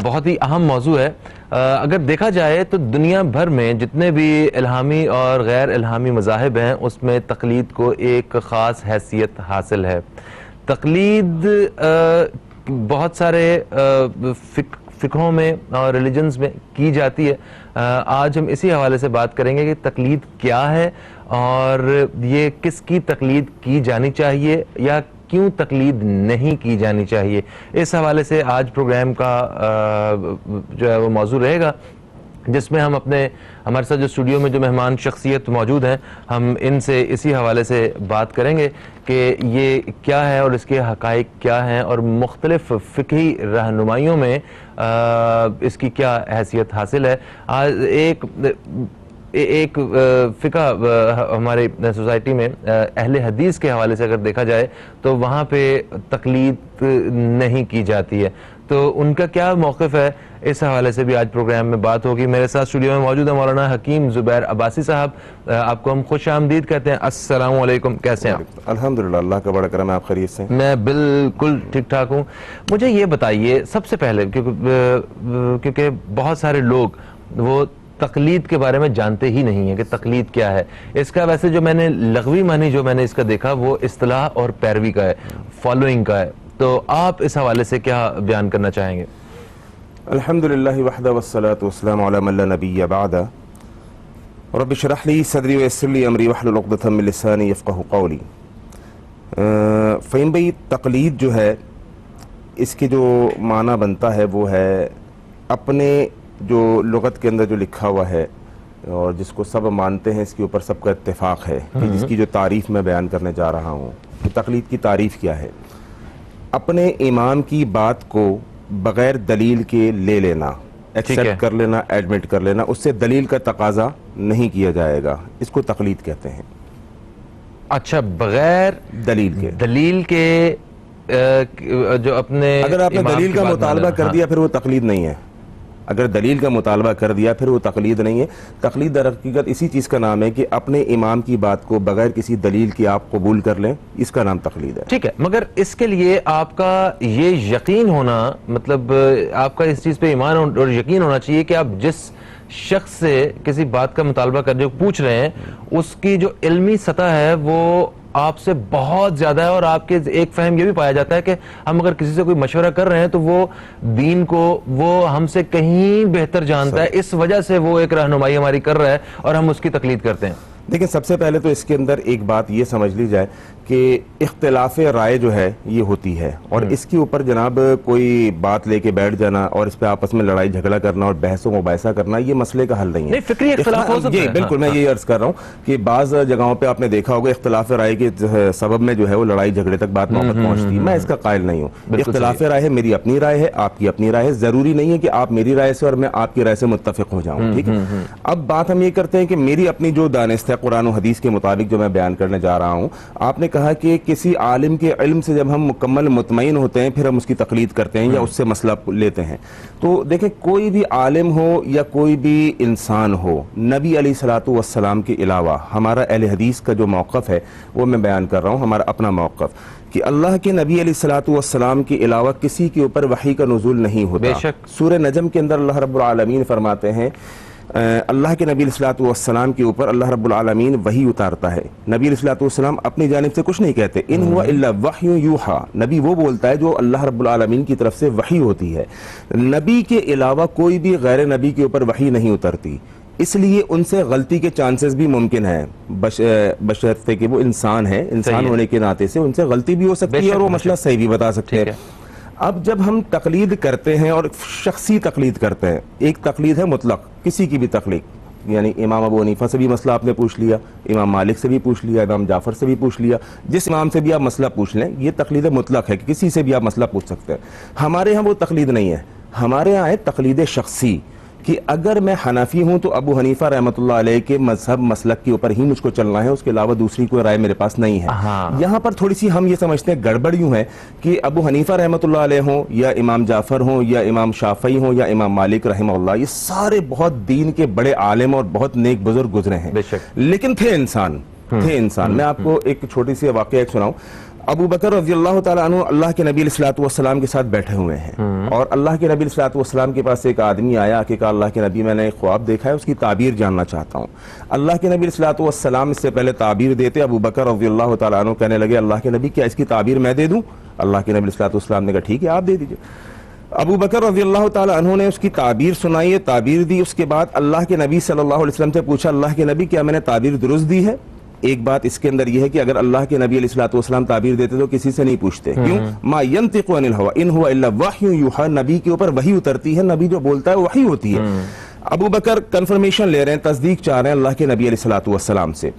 بہت ہی اہم موضوع ہے. اگر دیکھا جائے تو دنیا بھر میں جتنے بھی الہامی اور غیر الہامی مذاہب ہیں اس میں تقلید کو ایک خاص حیثیت حاصل ہے. تقلید بہت سارے فقہوں میں اور ریلیجنز میں کی جاتی ہے. آج ہم اسی حوالے سے بات کریں گے کہ تقلید کیا ہے اور یہ کس کی تقلید کی جانی چاہیے یا کیوں تقلید نہیں کی جانی چاہیے. اس حوالے سے آج پروگرام کا جو ہے وہ موضوع رہے گا, جس میں ہم ہمارے ساتھ جو اسٹوڈیو میں جو مہمان شخصیت موجود ہیں ہم ان سے اسی حوالے سے بات کریں گے کہ یہ کیا ہے اور اس کے حقائق کیا ہیں, اور مختلف فقہی رہنمائیوں میں اس کی کیا حیثیت حاصل ہے. ایک فقہ ہمارے سوسائٹی میں اہل حدیث کے حوالے سے اگر دیکھا جائے تو وہاں پہ تقلید نہیں کی جاتی ہے, تو ان کا کیا موقف ہے اس حوالے سے بھی آج پروگرام میں بات ہوگی. میرے ساتھ اسٹوڈیو میں موجود ہے مولانا حکیم زبیر عباسی صاحب. آپ کو ہم خوش آمدید کہتے ہیں. السلام علیکم, کیسے ہیں آپ؟ الحمدللہ, اللہ کا بڑا کرم ہے. آپ خیریت سے؟ میں بالکل ٹھیک ٹھاک ہوں. مجھے یہ بتائیے سب سے پہلے, کیونکہ بہت سارے لوگ وہ تقلید کے بارے میں جانتے ہی نہیں ہیں کہ تقلید کیا ہے. اس کا ویسے جو میں نے لغوی معنی جو میں نے اس کا دیکھا وہ اصطلاح اور پیروی کا ہے, فالوئنگ کا ہے. تو آپ اس حوالے سے کیا بیان کرنا چاہیں گے؟ الحمدللہ وحدہ والصلاة والسلام علی من لا نبی بعدہ. رب اشرح لی صدری ویسر لی امری واحلل عقدۃ من لسانی یفقہوا قولی. فہیم بھائی, تقلید جو ہے اس کے جو معنی بنتا ہے وہ ہے اپنے جو لغت کے اندر جو لکھا ہوا ہے اور جس کو سب مانتے ہیں, اس کے اوپر سب کا اتفاق ہے کہ جس کی جو تعریف میں بیان کرنے جا رہا ہوں کہ تقلید کی تعریف کیا ہے. اپنے امام کی بات کو بغیر دلیل کے لے لینا, ایکسیپٹ کر لینا, ایڈمٹ کر لینا, اس سے دلیل کا تقاضا نہیں کیا جائے گا, اس کو تقلید کہتے ہیں. اچھا, بغیر دلیل کے جو اپنے اگر آپ نے دلیل کا مطالبہ کر دیا پھر وہ تقلید نہیں ہے. اگر دلیل کا مطالبہ کر دیا پھر وہ تقلید نہیں ہے. تقلید در حقیقت اسی چیز کا نام ہے کہ اپنے امام کی بات کو بغیر کسی دلیل کے آپ قبول کر لیں, اس کا نام تقلید ہے. ٹھیک ہے, مگر اس کے لیے آپ کا یہ یقین ہونا, مطلب آپ کا اس چیز پہ ایمان اور یقین ہونا چاہیے کہ آپ جس شخص سے کسی بات کا مطالبہ کر جو پوچھ رہے ہیں اس کی جو علمی سطح ہے وہ آپ سے بہت زیادہ ہے, اور آپ کے ایک فہم یہ بھی پایا جاتا ہے کہ ہم اگر کسی سے کوئی مشورہ کر رہے ہیں تو وہ دین کو وہ ہم سے کہیں بہتر جانتا ہے, اس وجہ سے وہ ایک رہنمائی ہماری کر رہا ہے اور ہم اس کی تقلید کرتے ہیں. لیکن سب سے پہلے تو اس کے اندر ایک بات یہ سمجھ لی جائے کہ اختلاف رائے جو ہے یہ ہوتی ہے، اور اس کے اوپر جناب کوئی بات لے کے بیٹھ جانا اور اس پہ آپس میں لڑائی جھگڑا کرنا اور بحث و مباحثہ کرنا یہ مسئلے کا حل نہیں ہے. فکری اختلاف ہو سکتا ہے. بالکل میں یہ عرض کر رہا ہوں کہ بعض جگہوں پہ آپ نے دیکھا ہوگا اختلاف رائے کے سبب میں جو ہے وہ لڑائی جھگڑے تک بات محبت پہنچتی ہے. میں اس کا قائل نہیں ہوں. اختلاف رائے ہے، میری اپنی رائے ہے، آپ کی اپنی رائے ہے. ضروری نہیں ہے کہ آپ میری رائے سے اور میں آپ کی رائے سے متفق ہو جاؤں. ٹھیک ہے. اب بات ہم یہ کرتے ہیں کہ میری اپنی جو دانست ہے قرآن و حدیث کے مطابق جو میں بیان کرنے جا رہا ہوں. آپ نے کہا کہ کسی عالم کے علم سے جب ہم مکمل مطمئن ہوتے ہیں پھر ہم اس کی تقلید کرتے ہیں یا اس سے مسئلہ لیتے ہیں. تو دیکھیں کوئی بھی عالم ہو یا کوئی بھی انسان ہو، نبی علیہ الصلوۃ والسلام کے علاوہ ہمارا اہل حدیث کا جو موقف ہے وہ میں بیان کر رہا ہوں، ہمارا اپنا موقف، کہ اللہ کے نبی علیہ الصلوۃ والسلام کے علاوہ کسی کے اوپر وحی کا نزول نہیں ہوتا. بے شک. سورہ نجم کے اندر اللہ رب العالمین فرماتے ہیں اللہ کے نبی علیہ الصلوۃ والسلام کے اوپر اللہ رب العالمین وحی اتارتا ہے. نبی علیہ الصلوۃ والسلام اپنی جانب سے کچھ نہیں کہتے. ان ہوا الا وحی یوحا، نبی وہ بولتا ہے جو اللہ رب العالمین کی طرف سے وحی ہوتی ہے. نبی کے علاوہ کوئی بھی غیر نبی کے اوپر وحی نہیں اترتی، اس لیے ان سے غلطی کے چانسز بھی ممکن ہیں، بشرطے کہ وہ انسان ہے، انسان ہونے کے ناطے سے ان سے غلطی بھی ہو سکتی ہے اور وہ مسئلہ صحیح بھی بتا سکتے ہیں. اب جب ہم تقلید کرتے ہیں اور شخصی تقلید کرتے ہیں، ایک تقلید ہے مطلق، کسی کی بھی تقلید، یعنی امام ابو حنیفہ سے بھی مسئلہ آپ نے پوچھ لیا، امام مالک سے بھی پوچھ لیا، امام جعفر سے بھی پوچھ لیا، جس امام سے بھی آپ مسئلہ پوچھ لیں، یہ تقلید مطلق ہے کہ کسی سے بھی آپ مسئلہ پوچھ سکتے ہیں. ہمارے ہاں وہ تقلید نہیں ہے، ہمارے ہاں ہے تقلید شخصی، کہ اگر میں حنفی ہوں تو ابو حنیفہ رحمۃ اللہ علیہ کے مذہب مسلک کے اوپر ہی مجھ کو چلنا ہے، اس کے علاوہ دوسری کوئی رائے میرے پاس نہیں ہے. یہاں پر تھوڑی سی ہم یہ سمجھتے ہیں گڑبڑ یوں ہے کہ ابو حنیفہ رحمۃ اللہ علیہ ہوں یا امام جعفر ہوں یا امام شافعی ہوں یا امام مالک رحمہ اللہ، یہ سارے بہت دین کے بڑے عالم اور بہت نیک بزرگ گزرے ہیں، لیکن تھے انسان. میں آپ کو ایک چھوٹی سی واقعہ ایک سناؤں. ابو بکر رضی اللہ تعالیٰ عنہ اللہ کے نبی علیہ الصلوۃ والسلام کے ساتھ بیٹھے ہوئے ہیں، اور اللہ کے نبی علیہ الصلوۃ والسلام کے پاس ایک آدمی آیا کہ کہا اللہ کے نبی میں نے ایک خواب دیکھا ہے، اس کی تعبیر جاننا چاہتا ہوں. اللہ کے نبی علیہ الصلوۃ والسلام اس سے پہلے تعبیر دیتے، ابو بکر رضی اللہ تعالیٰ عنہ کہنے لگے اللہ کے نبی کیا اس کی تعبیر میں دے دوں؟ اللہ کے نبی علیہ الصلوۃ والسلام نے کہا ٹھیک ہے آپ دے دیجئے. ابو بکر رضی اللہ تعالیٰ عنہ نے اس کی تعبیر سنائی، تعبیر دی. اس کے بعد اللہ کے نبی صلی اللہ علیہ وسلم سے پوچھا اللہ کے نبی کیا میں نے تعبیر درست دی ہے؟ ایک بات اس کے اندر یہ ہے کہ اگر اللہ کے نبی علیہ الصلوۃ والسلام تعبیر دیتے تو کسی سے نہیں پوچھتے. کیوں؟ ما ینطق عن الہوی ان هو الا وحی یوحی، نبی کے اوپر وحی اترتی ہے، نبی جو بولتا ہے وحی ہوتی ہے. ابو بکر کنفرمیشن لے رہے ہیں، تصدیق چاہ رہے ہیں اللہ کے نبی علیہ الصلوۃ والسلام سے.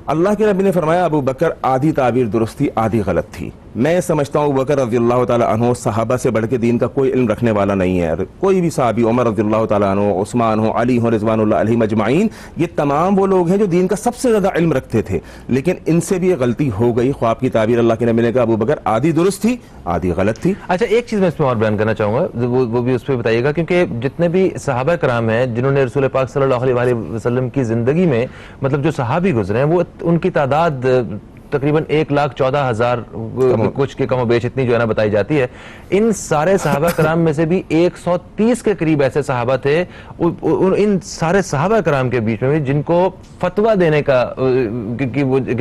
اللہ کے نبی نے فرمایا ابو بکر آدھی تعبیر درست تھی آدھی غلط تھی. میں سمجھتا ہوں ابو بکر رضی اللہ تعالیٰ عنہ صحابہ سے بڑھ کے دین کا کوئی علم رکھنے والا نہیں ہے. کوئی بھی صحابی، عمر رضی اللہ تعالیٰ عنہ، عثمان ہو، علی ہو، رضوان اللہ علیہم اجمعین، یہ تمام وہ لوگ ہیں جو دین کا سب سے زیادہ علم رکھتے تھے، لیکن ان سے بھی یہ غلطی ہو گئی. خواب کی تعبیر اللہ کے نبی نے کہا ابو بکر آدھی درست تھی آدھی غلط تھی. اچھا ایک چیز میں اس میں اور بیان کرنا چاہوں گا، وہ بھی اس پہ بتائیے گا، کیونکہ جتنے بھی صحابہ کرام ہیں جنہوں نے رسول پاک صلی اللہ علیہ وسلم کی زندگی میں مطلب جو صحابی گزرے ہیں، وہ ان کی تعداد تقریباً 1,14,000 کچھ کے کم و بیش اتنی جو ہے نا بتائی جاتی ہے. ان سارے صحابہ کرام میں سے بھی 130 کے قریب ایسے صحابہ تھے ان سارے صحابہ کرام کے بیچ میں بھی جن کو فتویٰ دینے کا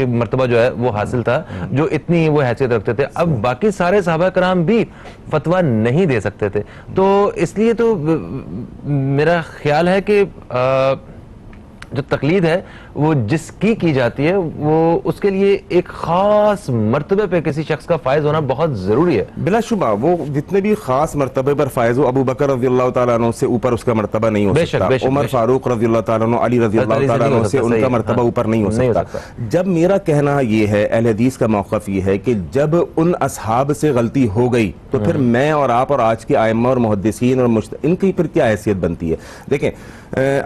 مرتبہ جو ہے وہ حاصل تھا، جو اتنی وہ حیثیت رکھتے تھے. اب باقی سارے صحابہ کرام بھی فتویٰ نہیں دے سکتے تھے. تو اس لیے تو میرا خیال ہے کہ جو تقلید ہے وہ جس کی جاتی ہے وہ اس کے لیے ایک خاص مرتبے پہ کسی شخص کا فائز ہونا بہت ضروری ہے. بلا شبہ وہ جتنے بھی خاص مرتبے پر فائز ہو، ابو بکر رضی اللہ تعالیٰ عنہ سے اوپر اس کا مرتبہ نہیں ہو سکتا، عمر فاروق رضی اللہ تعالیٰ عنہ، علی رضی اللہ تعالیٰ عنہ سے ان کا مرتبہ اوپر نہیں ہو سکتا. جب میرا کہنا یہ ہے، اہل حدیث کا موقف یہ ہے کہ جب ان اصحاب سے غلطی ہو گئی تو پھر میں اور آپ اور آج کے ائمہ اور محدثین اور ان کی پھر کیا حیثیت بنتی ہے؟ دیکھیں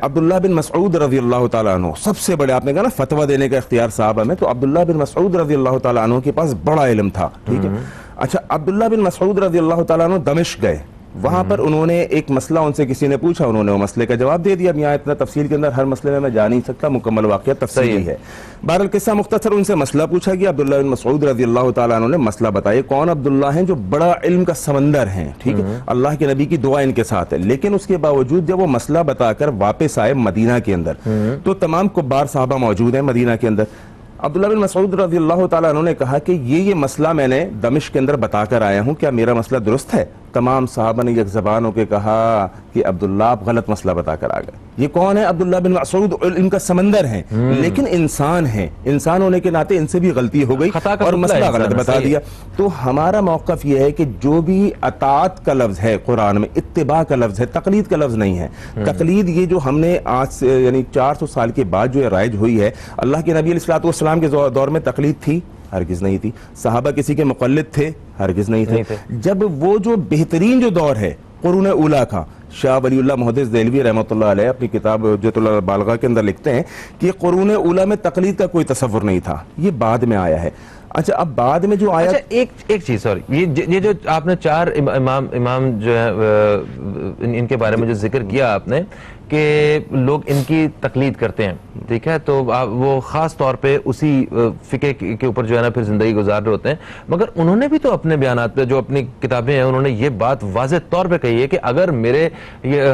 عبداللہ بن مسعود رضی اللہ تعالیٰ عنہ سب سے بڑے، آپ نے کہا نا فتویٰ دینے کا اختیار صحابہ میں، تو عبداللہ بن مسعود رضی اللہ تعالیٰ عنہ کے پاس بڑا علم تھا. ٹھیک ہے. اچھا عبداللہ بن مسعود رضی اللہ تعالیٰ عنہ دمشق گئے، وہاں پر انہوں نے ایک مسئلہ ان سے کسی نے پوچھا، انہوں نے وہ مسئلے کا جواب دے دیا. اب یہاں اتنا تفصیل کے اندر ہر مسئلے میں جا نہیں سکتا، مکمل واقعہ تفصیلی ہے. بہرحال قصہ مختصر، ان سے مسئلہ پوچھا گیا، عبداللہ بن مسعود رضی اللہ تعالیٰ عنہ نے مسئلہ بتایا. کون عبداللہ ہیں؟ جو بڑا علم کا سمندر ہیں. ٹھیک ہے. اللہ کے نبی کی دعا ان کے ساتھ ہے، لیکن اس کے باوجود جب وہ مسئلہ بتا کر واپس آئے مدینہ کے اندر تو تمام کبار صحابہ موجود ہیں مدینہ کے اندر. عبداللہ بن مسعود رضی اللہ تعالیٰ عنہ نے کہا کہ یہ مسئلہ میں نے دمشق کے اندر بتا کر آیا ہوں، کیا میرا مسئلہ درست ہے؟ تمام صحابہ نے یک زبان ہو کے کہا کہ عبداللہ آپ غلط مسئلہ بتا کر آ گئے. یہ کون ہے؟ عبداللہ بن مسعود. ان کا سمندر ہیں لیکن انسان ہیں, انسان ہونے کے ناطے ان سے بھی غلطی ہو گئی اور مسئلہ غلط بتا دیا. تو ہمارا موقف یہ ہے کہ جو بھی اطاعت کا لفظ ہے قرآن میں, اتباع کا لفظ ہے, تقلید کا لفظ نہیں ہے. تقلید یہ جو ہم نے آج سے یعنی 400 سال کے بعد جو رائج ہوئی ہے, اللہ کے نبی علیہ السلام کے دور میں تقلید تھی؟ ہرگز نہیں تھی. صحابہ کسی کے مقلد تھے؟ ہرگز نہیں تھے. جب وہ جو بہترین جو دور ہے قرون اولا کا, شاہ ولی اللہ محدث دہلوی رحمۃ اللہ علیہ اپنی کتاب حجۃ البالغہ کے اندر لکھتے ہیں کہ قرون اولا میں تقلید کا کوئی تصور نہیں تھا, یہ بعد میں آیا ہے. اچھا اب بعد میں جو آیا, ایک چیز سوری, یہ جو آپ نے 4 امام جو ہے ان کے بارے میں جو ذکر کیا آپ نے کہ لوگ ان کی تقلید کرتے ہیں, ٹھیک ہے, تو وہ خاص طور پہ اسی فقہ کے اوپر جو ہے نا پھر زندگی گزار رہے ہوتے ہیں, مگر انہوں نے بھی تو اپنے بیانات پہ جو اپنی کتابیں ہیں انہوں نے یہ بات واضح طور پہ کہی ہے کہ اگر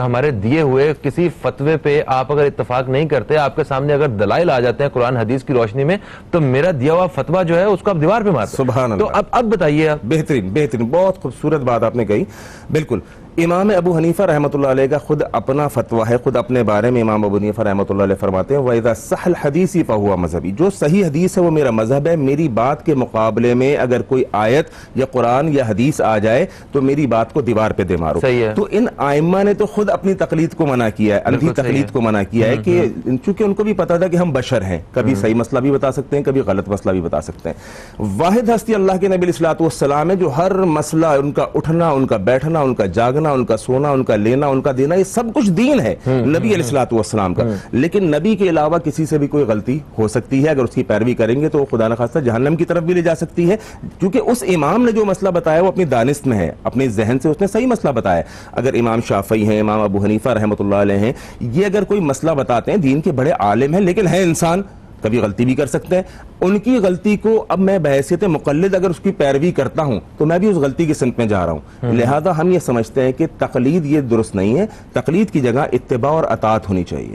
ہمارے دیے ہوئے کسی فتوے پہ آپ اگر اتفاق نہیں کرتے, آپ کے سامنے اگر دلائل آ جاتے ہیں قرآن حدیث کی روشنی میں, تو میرا دیا ہوا فتویٰ جو ہے اس کو آپ دیوار پہ مارتے. سبحان اللہ. تو اب بتائیے آپ. بہترین بہت خوبصورت بات آپ نے کہی. بالکل امام ابو حنیفہ رحمۃ اللہ علیہ کا خود اپنا فتویٰ ہے, خود اپنے بارے میں امام ابو حنیفہ رحمۃ اللہ علیہ فرماتے ہیں وَإِذَا صَحَّ الْحَدِيثِ فَهُوَ مذہبی, جو صحیح حدیث ہے وہ میرا مذہب ہے. میری بات کے مقابلے میں اگر کوئی آیت یا قرآن یا حدیث آ جائے تو میری بات کو دیوار پہ دے مارو. تو ان ائمہ نے تو خود اپنی تقلید کو منع کیا ہے, اندھی تقلید کو منع کیا ہے کہ چونکہ ان کو بھی پتا تھا کہ ہم بشر ہیں, کبھی صحیح مسئلہ بھی بتا سکتے ہیں, کبھی غلط مسئلہ بھی بتا سکتے ہیں. واحد ہستی اللہ کے نبی علیہ السلام ہے جو ہر مسئلہ, ان کا اٹھنا, ان کا بیٹھنا, ان کا جاگنا, ان کا سونا, ان کا لینا, ان کا دینا, یہ سب کچھ دین ہے نبی علیہ السلام کا. لیکن نبی کے علاوہ کسی سے بھی کوئی غلطی ہو سکتی ہے, اگر اس کی پیروی کریں گے تو خدا نخواستہ جہنم کی طرف بھی لے جا سکتی ہے, کیونکہ اس امام نے جو مسئلہ بتایا وہ اپنی دانست میں ہے, اپنے ذہن سے اس نے صحیح مسئلہ بتایا. اگر امام شافعی ہیں, امام ابو حنیفہ رحمۃ اللہ علیہ ہیں, یہ اگر کوئی مسئلہ بتاتے ہیں, دین کے بڑے عالم ہیں لیکن ہے انسان, کبھی غلطی بھی کر سکتے ہیں. ان کی غلطی کو اب میں بحیثیت مقلد اگر اس کی پیروی کرتا ہوں تو میں بھی اس غلطی کی سمت میں جا رہا ہوں. لہذا ہم یہ سمجھتے ہیں کہ تقلید یہ درست نہیں ہے, تقلید کی جگہ اتباع اور اطاعت ہونی چاہیے.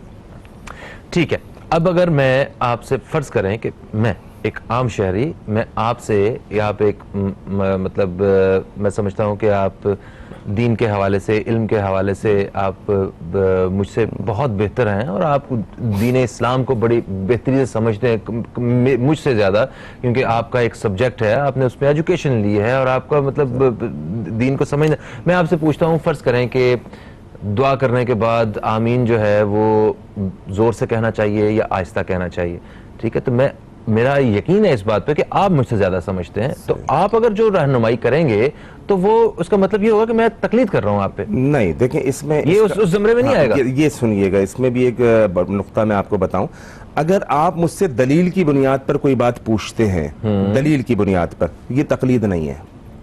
ٹھیک ہے, اب اگر میں آپ سے فرض کریں کہ میں ایک عام شہری, میں آپ سے یا آپ ایک مطلب میں سمجھتا ہوں کہ آپ دین کے حوالے سے, علم کے حوالے سے آپ مجھ سے بہت بہتر ہیں اور آپ دین اسلام کو بڑی بہتری سے سمجھتے ہیں مجھ سے زیادہ, کیونکہ آپ کا ایک سبجیکٹ ہے, آپ نے اس میں ایجوکیشن لی ہے اور آپ کا مطلب دین کو سمجھنا. میں آپ سے پوچھتا ہوں, فرض کریں کہ دعا کرنے کے بعد آمین جو ہے وہ زور سے کہنا چاہیے یا آہستہ کہنا چاہیے, ٹھیک ہے, تو میرا یقین ہے اس بات پہ کہ آپ مجھ سے زیادہ سمجھتے ہیں, تو آپ اگر جو رہنمائی کریں گے تو وہ اس کا مطلب یہ ہوگا کہ میں تقلید کر رہا ہوں آپ پہ. نہیں, دیکھیں اس میں یہ اس زمرے میں نہیں آئے گا. یہ سنیے گا, اس میں بھی ایک نقطہ میں آپ کو بتاؤں. اگر آپ مجھ سے دلیل کی بنیاد پر کوئی بات پوچھتے ہیں, دلیل کی بنیاد پر, یہ تقلید نہیں ہے.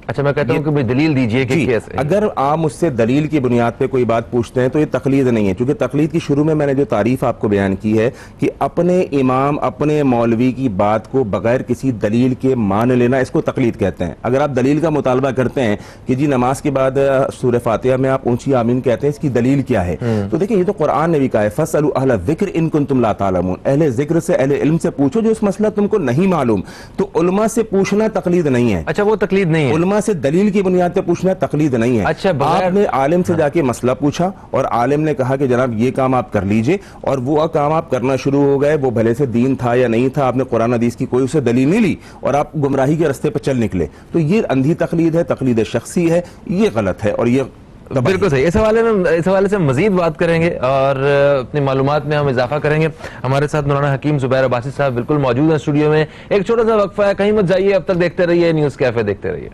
اچھا, میں کہتا ہوں کہ دلیل دیجئے کہ کیسے. اگر آپ مجھ سے دلیل کی بنیاد پہ کوئی بات پوچھتے ہیں تو یہ تقلید نہیں ہے, کیونکہ تقلید کی شروع میں نے جو تعریف آپ کو بیان کی ہے کہ اپنے امام, اپنے مولوی کی بات کو بغیر کسی دلیل کے مان لینا, اس کو تقلید کہتے ہیں. اگر آپ دلیل کا مطالبہ کرتے ہیں کہ جی نماز کے بعد سورہ فاتحہ میں آپ اونچی آمین کہتے ہیں, اس کی دلیل کیا ہے, تو دیکھیں یہ تو قرآن نے بھی کہا ہے فَاسْأَلُوا أَهْلَ الذِّكْرِ إِن كُنتُمْ لَا تَعْلَمُونَ, اہل ذکر سے, اہل علم سے پوچھو جو اس مسئلہ تم کو نہیں معلوم. تو علماء سے پوچھنا تقلید نہیں ہے. اچھا, وہ تقلید نہیں ہے. علماء سے دلیل کی بنیاد پہ پوچھنا تقلید نہیں ہے. اچھا, آپ نے عالم سے جا کے مسئلہ پوچھا اور عالم نے کہا کہ جناب یہ کام آپ کر لیجئے, اور وہ کام آپ کرنا شروع ہو گئے, وہ بھلے سے دین تھا یا نہیں تھا, آپ نے قرآن حدیث کی کوئی اسے دلیل نہیں لی اور آپ گمراہی کے راستے پہ چل نکلے, تو یہ اندھی تقلید ہے, تقلید شخصی ہے, یہ غلط ہے اور یہ بالکل صحیح. اس حوالے سے مزید بات کریں گے اور اپنی معلومات میں ہم اضافہ کریں گے. ہمارے ساتھ مولانا حکیم زبیر عباسی صاحب بالکل موجود ہیں اسٹوڈیو میں. ایک چھوٹا سا وقفہ ہے, کہیں مت جائیے, اب تک دیکھتے رہیے نیوز کیفے, دیکھتے رہیے.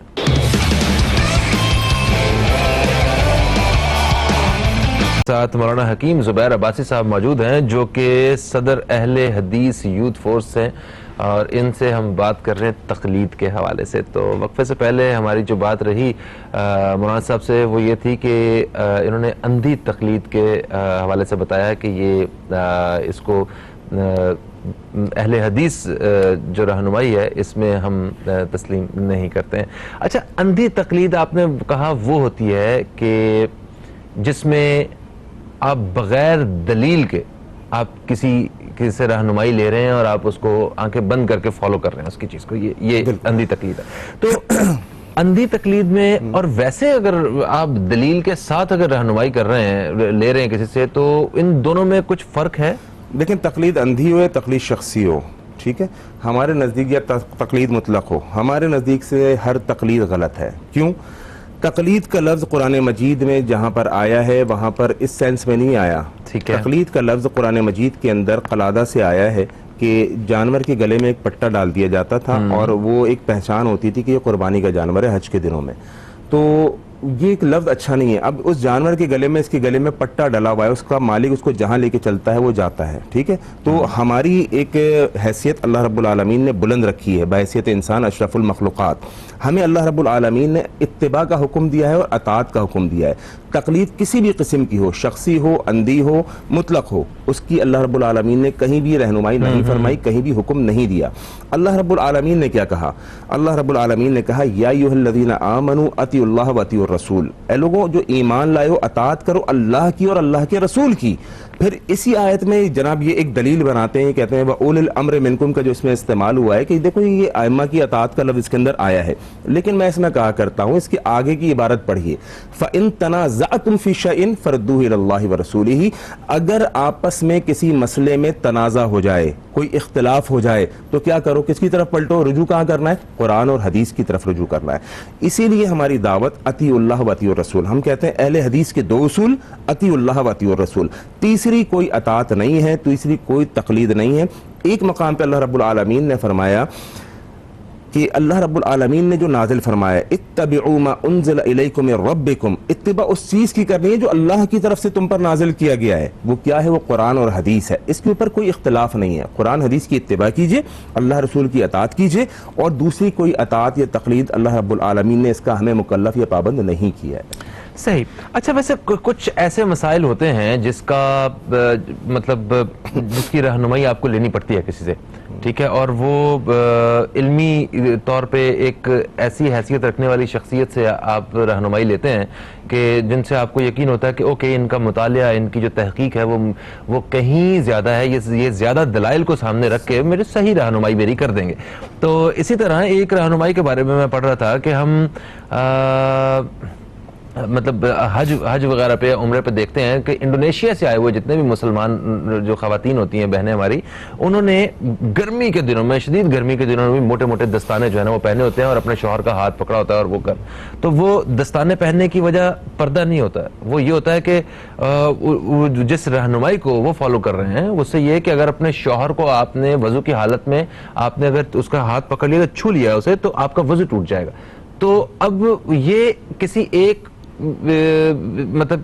ساتھ مولانا حکیم زبیر عباسی صاحب موجود ہیں جو کہ صدر اہل حدیث یوتھ فورس ہیں, اور ان سے ہم بات کر رہے ہیں تقلید کے حوالے سے. تو وقفے سے پہلے ہماری جو بات رہی مولانا صاحب سے وہ یہ تھی کہ انہوں نے اندھی تقلید کے حوالے سے بتایا کہ یہ اس کو اہل حدیث جو رہنمائی ہے اس میں ہم تسلیم نہیں کرتے ہیں. اچھا, اندھی تقلید آپ نے کہا وہ ہوتی ہے کہ جس میں آپ بغیر دلیل کے آپ کسی سے رہنمائی لے رہے ہیں اور آپ اس کو آنکھیں بند کر کے فالو کر رہے ہیں اس کی چیز کو, یہ اندھی تقلید ہے. تو اندھی تقلید میں اور ویسے اگر آپ دلیل کے ساتھ اگر رہنمائی کر رہے ہیں، لے رہے ہیں کسی سے، تو ان دونوں میں کچھ فرق ہے؟ لیکن تقلید اندھی ہو یا تقلید شخصی ہو، ٹھیک ہے، ہمارے نزدیک یا تقلید مطلق ہو، ہمارے نزدیک سے ہر تقلید غلط ہے۔ کیوں؟ تقلید کا لفظ قرآن مجید میں جہاں پر آیا ہے وہاں پر اس سینس میں نہیں آیا۔ تقلید کا لفظ قرآن مجید کے اندر قلادہ سے آیا ہے کہ جانور کے گلے میں ایک پٹا ڈال دیا جاتا تھا اور وہ ایک پہچان ہوتی تھی کہ یہ قربانی کا جانور ہے حج کے دنوں میں۔ تو یہ ایک لفظ اچھا نہیں ہے۔ اب اس جانور کے گلے میں، اس کے گلے میں پٹا ڈلا ہوا ہے، اس کا مالک اس کو جہاں لے کے چلتا ہے وہ جاتا ہے، ٹھیک ہے۔ تو ہماری ایک حیثیت اللہ رب العالمین نے بلند رکھی ہے بحیثیت انسان اشرف المخلوقات۔ ہمیں اللہ رب العالمین نے اتباع کا حکم دیا ہے اور اطاعت کا حکم دیا ہے۔ تقلید کسی بھی قسم کی ہو، شخصی ہو، اندھی ہو، مطلق ہو، اس کی اللہ رب العالمین نے کہیں بھی رہنمائی نہیں فرمائی، کہیں بھی حکم نہیں دیا۔ اللہ رب العالمین نے کیا کہا؟ اللہ رب العالمین نے کہا یا ایھا الذین آمنوا اطیعوا اللہ واطیعوا الرسول، اے لوگوں جو ایمان لائے ہو اطاعت کرو اللہ کی اور اللہ کے رسول کی۔ پھر اسی آیت میں جناب یہ ایک دلیل بناتے ہیں، کہتے ہیں وَأُولِي الْأَمْرِ مِنْكُمْ کا جو اس میں استعمال ہوا ہے کہ دیکھو یہ ائمہ کی اطاعت کا لفظ اس کے اندر آیا ہے، لیکن میں اس میں کہا کرتا ہوں اس کے آگے کی عبارت پڑھیے فَإِن تَنَازَعْتُمْ فِي شَيْءٍ فَرُدُّوهُ إِلَى اللَّهِ وَرَسُولِهِ، اگر آپس میں کسی مسئلے میں تنازع ہو جائے، کوئی اختلاف ہو جائے تو کیا کرو؟ کس کی طرف پلٹو؟ رجوع کہاں کرنا ہے؟ قرآن اور حدیث کی طرف رجوع کرنا ہے۔ اسی لیے ہماری دعوت اطیعوا اللہ واطیعوا الرسول، ہم کہتے ہیں اہل حدیث کے دو اصول اطیعوا اللہ واطیعوا الرسول، تیسری کوئی اطاعت نہیں ہے، تیسری کوئی تقلید نہیں ہے۔ ایک مقام پہ اللہ رب العالمین نے فرمایا کہ اللہ رب العالمین نے جو نازل فرمایا اتبعوا ما انزل الیکم من ربکم، اتباع اس چیز کی کرنی ہے جو اللہ کی طرف سے تم پر نازل کیا گیا ہے، وہ کیا ہے؟ وہ قرآن اور حدیث ہے۔ اس کے اوپر کوئی اختلاف نہیں ہے، قرآن حدیث کی اتباع کیجئے، اللہ رسول کی اطاعت کیجئے، اور دوسری کوئی اطاعت یا تقلید اللہ رب العالمین نے اس کا ہمیں مکلف یا پابند نہیں کیا ہے۔ صحیح۔ اچھا ویسے کچھ ایسے مسائل ہوتے ہیں جس کا مطلب جس کی رہنمائی آپ کو لینی پڑتی ہے کسی سے، ٹھیک ہے، اور وہ علمی طور پہ ایک ایسی حیثیت رکھنے والی شخصیت سے آپ رہنمائی لیتے ہیں کہ جن سے آپ کو یقین ہوتا ہے کہ اوکے ان کا مطالعہ، ان کی جو تحقیق ہے وہ کہیں زیادہ ہے، یہ زیادہ دلائل کو سامنے رکھ کے میری صحیح رہنمائی میری کر دیں گے۔ تو اسی طرح ایک رہنمائی کے بارے میں پڑھ رہا تھا کہ ہم مطلب حج وغیرہ پہ، عمرے پہ دیکھتے ہیں کہ انڈونیشیا سے آئے ہوئے جتنے بھی مسلمان جو خواتین ہوتی ہیں، بہنیں ہماری، انہوں نے گرمی کے دنوں میں، شدید گرمی کے دنوں میں بھی موٹے موٹے دستانے جو ہے نا وہ پہنے ہوتے ہیں اور اپنے شوہر کا ہاتھ پکڑا ہوتا ہے اور تو وہ دستانے پہننے کی وجہ پردہ نہیں ہوتا ہے، وہ یہ ہوتا ہے کہ جس رہنمائی کو وہ فالو کر رہے ہیں اس سے یہ کہ اگر اپنے شوہر کو آپ نے وضو کی حالت میں آپ نے اگر اس کا ہاتھ پکڑ لیا، چھو لیا اسے، تو آپ کا وضو ٹوٹ جائے گا۔ تو اب یہ کسی ایک مطلب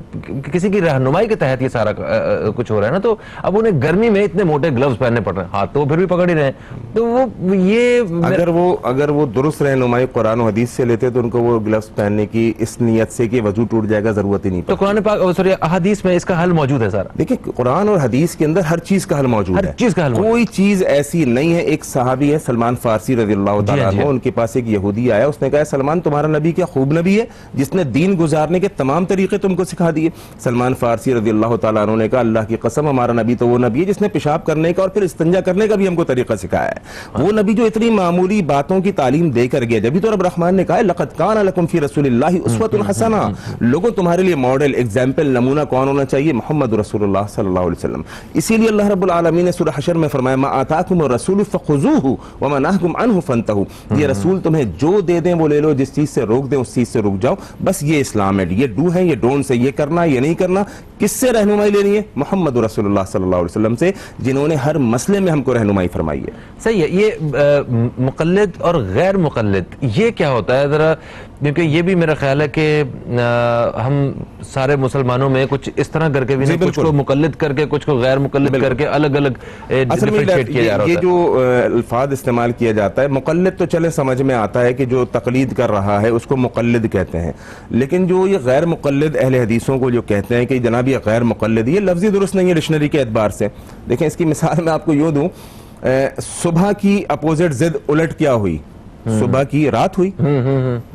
کسی کی رہنمائی کے تحت یہ سارا کچھ ہو رہا ہے نا، تو اب انہیں گرمی میں اتنے موٹے گلوز پہننے پڑ رہے ہیں، ہاتھ تو پھر بھی پکڑ ہی رہے ہیں، تو وہ یہ اگر وہ درست رہنمائی قرآن و حدیث سے لیتے تو ان کو وہ گلوز پہننے کی اس نیت سے کہ وضو ٹوٹ جائے گا ضرورت ہی نہیں پڑتی۔ تو قرآن پاک سوری احادیث میں اس کا حل موجود ہے سارا۔ دیکھیں قرآن اور حدیث کے اندر ہر چیز کا حل موجود ہے، کوئی چیز ایسی نہیں ہے۔ ایک صحابی ہے سلمان فارسی رضی اللہ تعالیٰ عنہ، ان کے پاس ایک یہودی آیا، اس نے کہا سلمان تمہارا نبی کیا خوب نبی ہے جس نے دین گزارنے کے تمام طریقے تم کو سکھا دیے؟ سلمان فارسی رضی اللہ تعالیٰ عنہ نے کہا اللہ کی قسم ہمارا نبی تو وہ نبی ہے جس نے پیشاب کرنے کا اور پھر استنجا کرنے کا بھی ہم کو طریقہ سکھایا ہے۔ وہ نبی جو اتنی معمولی باتوں کی تعلیم دے کر گیا، جبھی تو رب رحمان نے کہا لقد کان لکم فی رسول اللہ اسوۃ حسنہ، لوگوں تمہارے لیے ماڈل، ایگزامپل، نمونہ کون ہونا چاہیے؟ محمد رسول اللہ صلی اللہ علیہ وسلم۔ اسی لیے اللہ رب العالمین نے سورہ حشر میں فرمایا ما آتاکم الرسول فخذوہ وما نہاکم عنہ فانتہوا، یہ رسول تمہیں جو دے دیں وہ لے لو، جس چیز سے روک دیں اس چیز سے رک جاؤ، بس یہ اسلام ہے، یہ ڈو ہے، یہ ڈونٹ سے، یہ کرنا یہ نہیں کرنا۔ کس سے رہنمائی لینی ہے؟ محمد رسول اللہ صلی اللہ علیہ وسلم سے، جنہوں نے ہر مسئلے میں ہم کو رہنمائی فرمائی ہے۔ صحیح ہے۔ یہ مقلد اور غیر مقلد یہ کیا ہوتا ہے ذرا، کیونکہ یہ بھی میرا خیال ہے کہ ہم سارے مسلمانوں میں کچھ اس طرح کر کے بھی کچھ کو مقلد کر کے کچھ کو غیر مقلد کر کے الگ الگ ڈیفرینشیٹ کیا جا رہا ہوتا ہے۔ یہ جو الفاظ استعمال کیا جاتا ہے، مقلد تو چلے سمجھ میں آتا ہے کہ جو تقلید کر رہا ہے اس کو مقلد کہتے ہیں، لیکن جو یہ غیر مقلد اہل حدیثوں کو جو کہتے ہیں کہ جناب یہ غیر مقلد، یہ لفظی درست نہیں ہے ڈکشنری کے اعتبار سے۔ دیکھیں اس کی مثال میں آپ کو یوں دوں، صبح کی اپوزٹ ضد الٹ کیا ہوئی؟ صبح کی رات ہوئی,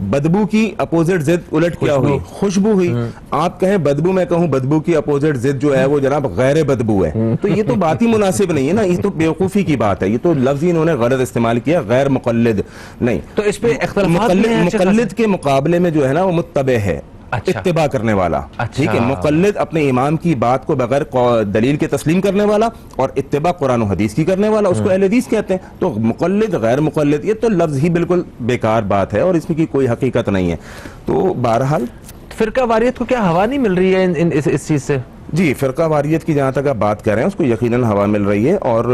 بدبو کی اپوزٹ ضد الٹ کیا ہوئی, خوشبو ہوئی. آپ کہیں بدبو, میں کہوں بدبو کی اپوزٹ ضد جو ہے وہ جناب غیر بدبو ہے, تو یہ تو بات ہی مناسب نہیں ہے نا, یہ تو بیوقوفی کی بات ہے, یہ تو لفظ انہوں نے غلط استعمال کیا, غیر مقلد نہیں. تو اس پہ مقلد کے مقابلے میں جو ہے نا وہ متبع ہے, اتباع کرنے والا. ٹھیک ہے, مقلد اپنے امام کی بات کو بغیر دلیل کے تسلیم کرنے والا, اور اتباع قرآن و حدیث کی کرنے والا, اس کو اہل حدیث کہتے ہیں. تو مقلد غیر مقلد یہ تو لفظ ہی بالکل بیکار بات ہے اور اس میں کی کوئی حقیقت نہیں ہے. تو بہرحال فرقہ واریت کو کیا ہوا نہیں مل رہی ہے اس چیز سے؟ جی, فرقہ واریت کی جہاں تک آپ بات کر رہے ہیں اس کو یقیناً ہوا مل رہی ہے, اور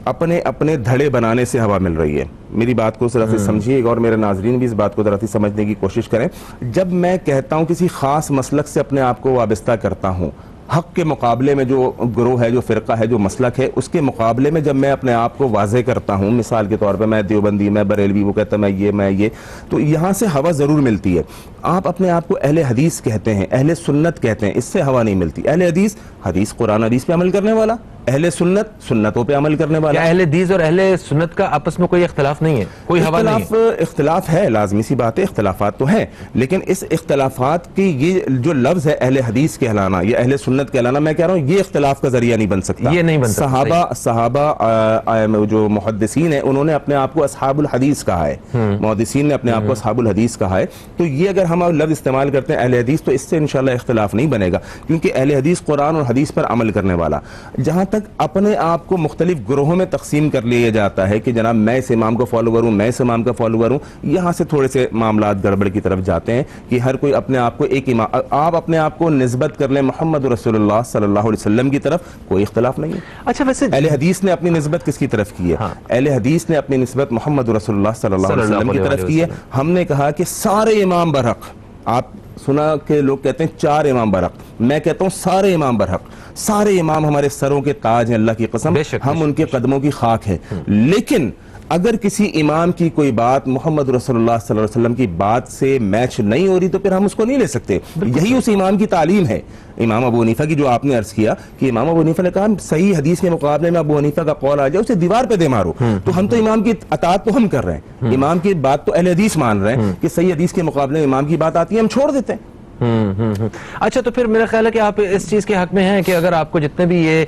اپنے اپنے دھڑے بنانے سے ہوا مل رہی ہے. میری بات کو ذرا سی سمجھیے اور میرے ناظرین بھی اس بات کو ذرا سی سمجھنے کی کوشش کریں. جب میں کہتا ہوں کسی خاص مسلک سے اپنے آپ کو وابستہ کرتا ہوں, حق کے مقابلے میں جو گروہ ہے, جو فرقہ ہے, جو مسلک ہے, اس کے مقابلے میں جب میں اپنے آپ کو واضح کرتا ہوں, مثال کے طور پہ میں دیوبندی, میں بریلوی, وہ کہتا ہے میں یہ, تو یہاں سے ہوا ضرور ملتی ہے. آپ اپنے آپ کو اہل حدیث کہتے ہیں, اہل سنت کہتے ہیں, اس سے ہوا نہیں ملتی. اہل حدیث, حدیث قرآن حدیث پہ عمل کرنے والا, اہل سنت, سنتوں پہ عمل کرنے والا. اہل حدیث اور اہل سنت کا آپس میں کوئی اختلاف نہیں ہے, کوئی ہوا نہیں ہے؟ اختلاف ہے, لازمی سی بات ہے, اختلافات تو ہیں, لیکن اس اختلافات کی یہ جو لفظ ہے اہل حدیث کہلانا یا اہل سنت کہلانا, میں کہہ رہا ہوں یہ اختلاف کا ذریعہ نہیں بن سکتا. یہ نہیں بن سکتا. صحابہ جو محدثین ہیں انہوں نے اپنے آپ کو اصحاب الحدیث کہا ہے, محدثین نے اپنے آپ کو اصحاب الحدیث کہا ہے. تو یہ اگر ہم لفظ استعمال کرتے ہیں اہل حدیث, تو اس سے انشاءاللہ اختلاف نہیں بنے گا, کیونکہ اہل حدیث قرآن اور حدیث پر عمل کرنے والا. جہاں تک اپنے آپ کو مختلف گروہوں میں تقسیم کر لیا جاتا ہے کہ جناب میں اس امام کو فالوور ہوں, میں اس امام کا فالوور ہوں, یہاں سے تھوڑے سے معاملات گڑبڑ کی طرف جاتے ہیں کہ ہر کوئی اپنے آپ کو ایک امام, آپ اپنے آپ کو نسبت کر لیں محمد رسول اللہ صلی اللہ علیہ وسلم کی طرف, کوئی اختلاف نہیں ہے. اچھا, ویسے اہل حدیث نے اپنی نسبت کس کی طرف کی ہے؟ اہل حدیث نے اپنی نسبت محمد رسول اللہ صلی اللہ علیہ وسلم کی طرف کی ہے. ہم نے کہا کہ سارے امام برحق, آپ سنا کہ لوگ کہتے ہیں 4 امام برحق, میں کہتا ہوں سارے امام برحق. سارے امام ہمارے سروں کے تاج ہیں, اللہ کی قسم, ہم ان کے قدموں کی خاک ہیں. لیکن اگر کسی امام کی کوئی بات محمد رسول اللہ صلی اللہ علیہ وسلم کی بات سے میچ نہیں ہو رہی تو پھر ہم اس کو نہیں لے سکتے. یہی اس امام کی تعلیم ہے. امام ابو حنیفہ کی جو آپ نے عرض کیا کہ امام ابو حنیفہ نے کہا صحیح حدیث کے مقابلے میں ابو حنیفہ کا قول آ جائے اسے دیوار پہ دے مارو, تو ہم تو امام کی اطاعت تو ہم کر رہے ہیں, امام کی بات تو اہل حدیث مان رہے ہیں کہ صحیح حدیث کے مقابلے میں امام کی بات آتی ہے, ہم چھوڑ دیتے ہیں. اچھا, تو پھر میرا خیال ہے کہ آپ اس چیز کے حق میں ہیں کہ اگر آپ کو جتنے بھی یہ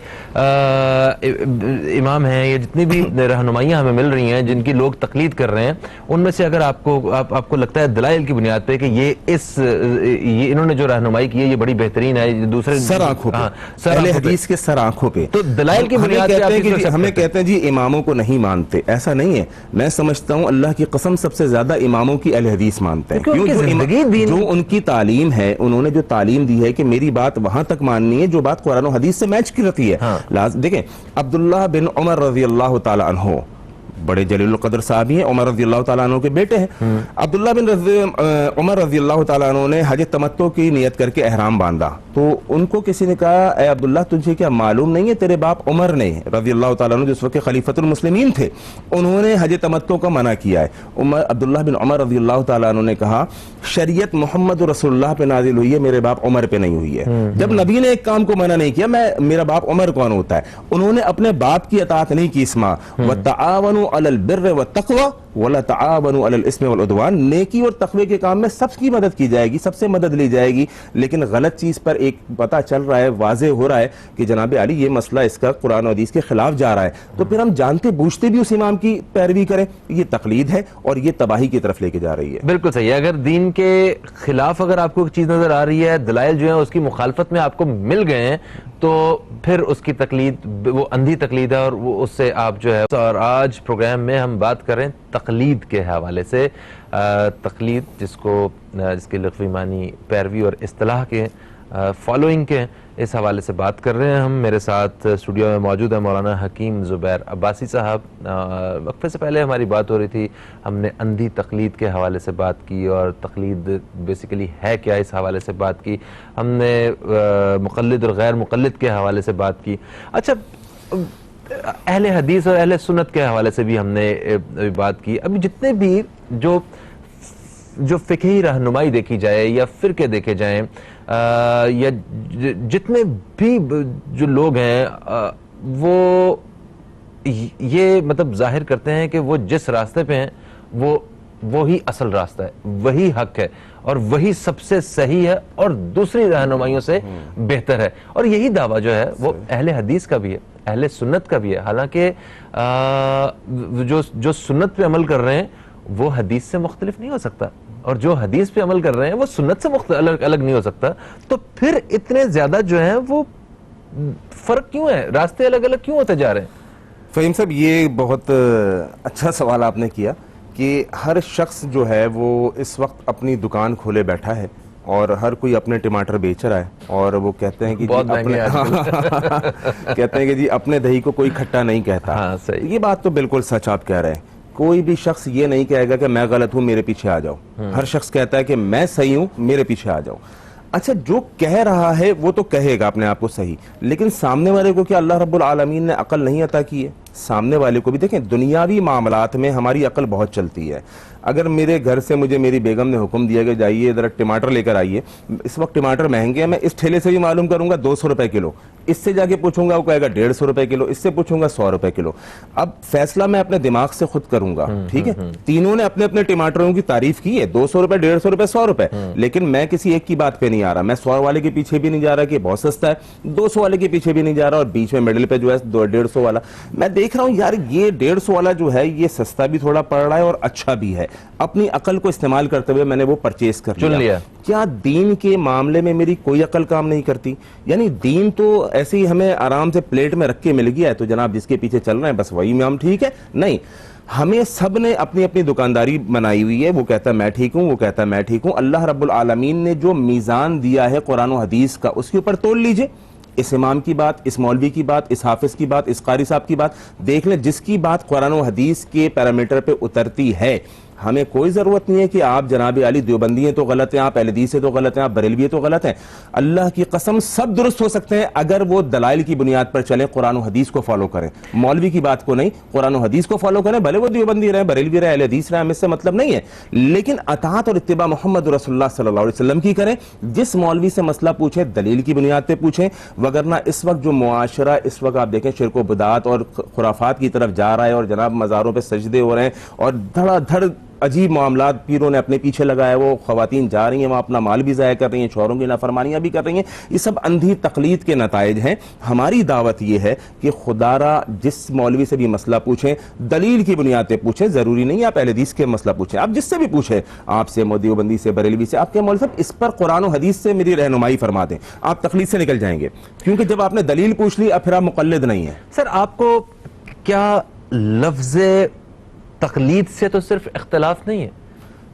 امام ہیں یا جتنی بھی رہنمائیاں ہمیں مل رہی ہیں جن کی لوگ تقلید کر رہے ہیں, ان میں سے اگر آپ کو لگتا ہے دلائل کی بنیاد پہ کہ یہ انہوں نے جو رہنمائی کی ہے یہ بڑی بہترین ہے, دوسرے سر آنکھوں پہ, اہل حدیث کے سر آنکھوں پہ, تو دلائل کی بنیاد پہ ہمیں کہتے ہیں جی اماموں کو نہیں مانتے, ایسا نہیں ہے. میں سمجھتا ہوں اللہ کی قسم سب سے زیادہ اماموں کی اہل حدیث مانتے ہیں, جو ان کی تعلیم ہے, انہوں نے جو تعلیم دی ہے کہ میری بات وہاں تک ماننی ہے جو بات قرآن و حدیث سے میچ کرتی ہے. دیکھیں عبداللہ بن عمر رضی اللہ تعالی عنہ بڑے جلیل القدر صحابی ہیں, عمر رضی اللہ تعالیٰ عنہ کے بیٹے ہیں. عبداللہ بن عمر رضی اللہ تعالیٰ عنہ نے حج تمتع کی نیت کر کے احرام باندھا, تو ان کو کسی نے کہا اے عبداللہ تجھے کیا معلوم نہیں ہے تیرے باپ عمر نے رضی اللہ تعالیٰ عنہ جس وقت خلیفۃ المسلمین تھے, انہوں نے حج تمتع کا منع کیا ہے. عبداللہ بن عمر رضی اللہ تعالیٰ عنہ نے کہا شریعت محمد رسول اللہ پہ نازل ہوئی ہے, میرے باپ عمر پہ نہیں ہوئی ہے. جب نبی نے ایک کام کو منع نہیں کیا, میرا باپ عمر کون ہوتا ہے؟ انہوں نے اپنے باپ کی اطاعت نہیں کی. اسما وتعاونوا علی البر والتقوی ولا تعاونوا علی الاسم والعدوان, نیکی اور تقوی کے کام میں سب کی مدد کی جائے گی, سب سے مدد لی جائے گی. لیکن غلط چیز پر ایک پتہ چل رہا ہے, واضح ہو رہا ہے کہ جناب علی یہ مسئلہ اس کا قرآن و حدیث کے خلاف جا رہا ہے, تو پھر ہم جانتے بوجھتے بھی اس امام کی پیروی کریں, یہ تقلید ہے اور یہ تباہی کی طرف لے کے جا رہی ہے. بالکل صحیح ہے. اگر دین کے خلاف اگر آپ کو ایک چیز نظر آ رہی ہے, دلائل جو ہیں اس کی مخالفت میں آپ کو مل گئے ہیں, تو پھر اس کی تقلید وہ اندھی تقلید ہے اور وہ اس سے آپ جو ہے. اور آج پروگرام میں ہم بات کر رہے ہیں تقلید کے حوالے سے. تقلید جس کے لغوی معنی پیروی اور اصطلاح کے فالوئنگ کے, اس حوالے سے بات کر رہے ہیں ہم. میرے ساتھ اسٹوڈیو میں موجود ہے مولانا حکیم زبیر عباسی صاحب. وقفے سے پہلے ہماری بات ہو رہی تھی, ہم نے اندھی تقلید کے حوالے سے بات کی اور تقلید بیسیکلی ہے کیا اس حوالے سے بات کی. ہم نے مقلد اور غیر مقلد کے حوالے سے بات کی. اچھا, اہل حدیث اور اہل سنت کے حوالے سے بھی ہم نے بات کی. ابھی جتنے بھی جو فقہی رہنمائی دیکھی جائے یا فرقے دیکھے جائیں یا جتنے بھی جو لوگ ہیں وہ یہ مطلب ظاہر کرتے ہیں کہ وہ جس راستے پہ ہیں وہی اصل راستہ ہے, وہی حق ہے, اور وہی سب سے صحیح ہے اور دوسری رہنمائیوں سے بہتر ہے. اور یہی دعویٰ جو ہے وہ اہل حدیث کا بھی ہے, اہل سنت کا بھی ہے. حالانکہ جو سنت پہ عمل کر رہے ہیں وہ حدیث سے مختلف نہیں ہو سکتا, اور جو حدیث پہ عمل کر رہے ہیں وہ سنت سے الگ نہیں ہو سکتا. تو پھر اتنے زیادہ جو ہیں وہ فرق کیوں ہے, راستے الگ الگ کیوں ہوتے جا رہے ہیں؟ فہیم صاحب, یہ بہت اچھا سوال آپ نے کیا کہ ہر شخص جو ہے وہ اس وقت اپنی دکان کھولے بیٹھا ہے اور ہر کوئی اپنے ٹماٹر بیچ رہا ہے, اور وہ کہتے ہیں کہ کہتے ہیں کہ جی اپنے دہی کو کوئی کھٹا نہیں کہتا. یہ بات تو بالکل سچ آپ کہہ رہے ہیں. کوئی بھی شخص یہ نہیں کہے گا کہ میں غلط ہوں میرے پیچھے آ جاؤ. ہر شخص کہتا ہے کہ میں صحیح ہوں میرے پیچھے آ جاؤ. اچھا, جو کہہ رہا ہے وہ تو کہے گا اپنے آپ کو صحیح, لیکن سامنے والے کو کیا اللہ رب العالمین نے عقل نہیں عطا کی ہے؟ سامنے والے کو بھی دیکھیں, دنیاوی معاملات میں ہماری عقل بہت چلتی ہے. اگر میرے گھر سے مجھے میری بیگم نے حکم دیا کہ جائیے ذرا ٹماٹر لے کر آئیے, اس وقت ٹماٹر مہنگے ہیں, میں اس ٹھیلے سے بھی معلوم کروں گا 200 روپے کلو, اس سے جا کے پوچھوں گا وہ کہے گا 150 روپے کلو, اس سے پوچھوں گا 100 روپے کلو. اب فیصلہ میں اپنے دماغ سے خود کروں گا, ٹھیک ہے. تینوں نے اپنے اپنے ٹماٹروں کی تعریف کی ہے, 200 روپے 150 روپے 100 روپے, لیکن میں کسی ایک کی بات پہ نہیں آ رہا. میں 100 والے کے پیچھے بھی نہیں جا رہا کہ بہت سستا ہے, 200 والے کے پیچھے بھی نہیں جا رہا, اور بیچ میں مڈل پہ جو ہے 150 والا میں دیکھ رہا ہوں یار یہ 150 والا جو ہے یہ سستا بھی تھوڑا پڑ رہا ہے اور اچھا بھی ہے. اپنی عقل کو استعمال کرتے ہوئے میں نے وہ پرچیز کر لیا. کیا دین کے معاملے میں میری کوئی عقل کام نہیں کرتی؟ یعنی دین تو ایسے ہی ہمیں آرام سے پلیٹ میں رکھ کے مل گیا ہے تو جناب جس کے پیچھے چل رہے ہیں بس وہی میں ہم ٹھیک ہے. نہیں, ہمیں سب نے اپنی اپنی دکانداری بنائی ہوئی ہے. وہ کہتا ہے میں ٹھیک ہوں, وہ کہتا ہے میں ٹھیک ہوں. اللہ رب العالمین نے جو میزان دیا ہے قرآن و حدیث کا اس کے اوپر تول لیجئے. اس امام کی بات, اس مولوی کی بات, اس حافظ کی بات, اس قاری صاحب کی بات دیکھ لیں. جس کی بات قرآن و حدیث کے پیرامیٹر پہ اترتی ہے, ہمیں کوئی ضرورت نہیں ہے کہ آپ جناب علی دیوبندی ہیں تو غلط ہیں, آپ اہل حدیث ہیں تو غلط ہیں, آپ بریلوی ہیں تو غلط ہیں. اللہ کی قسم سب درست ہو سکتے ہیں اگر وہ دلائل کی بنیاد پر چلیں, قرآن و حدیث کو فالو کریں. مولوی کی بات کو نہیں, قرآن و حدیث کو فالو کریں. بھلے وہ دیوبندی رہے, بریلوی رہے, اہل حدیث رہے, ہمیں اس سے مطلب نہیں ہے, لیکن اطاعت اور اتباع محمد رسول اللہ صلی اللہ علیہ وسلم کی کریں. جس مولوی سے مسئلہ پوچھیں دلیل کی بنیاد پہ پوچھیں, وگرنہ اس وقت جو معاشرہ اس وقت آپ دیکھیں شرک و بدعات اور خرافات کی طرف جا رہا ہے, اور جناب مزاروں پہ سجدے ہو رہے ہیں, اور دھڑا دھڑ عجیب معاملات پیروں نے اپنے پیچھے لگایا, وہ خواتین جا رہی ہیں وہاں اپنا مال بھی ضائع کر رہی ہیں, شوہروں کی نافرمانیاں بھی کر رہی ہیں. یہ سب اندھی تقلید کے نتائج ہیں. ہماری دعوت یہ ہے کہ خدا را جس مولوی سے بھی مسئلہ پوچھیں دلیل کی بنیاد پہ پوچھیں. ضروری نہیں آپ اہل حدیث کے مسئلہ پوچھیں, آپ جس سے بھی پوچھیں, آپ سے دیوبندی سے, بریلوی سے, آپ کے مولوی صاحب اس پر قرآن و حدیث سے میری رہنمائی فرما دیں, آپ تقلید سے نکل جائیں گے. کیونکہ جب آپ نے دلیل پوچھ لی اب پھر آپ مقلد نہیں ہیں. سر آپ کو کیا لفظ تقلید سے تو صرف اختلاف نہیں ہے؟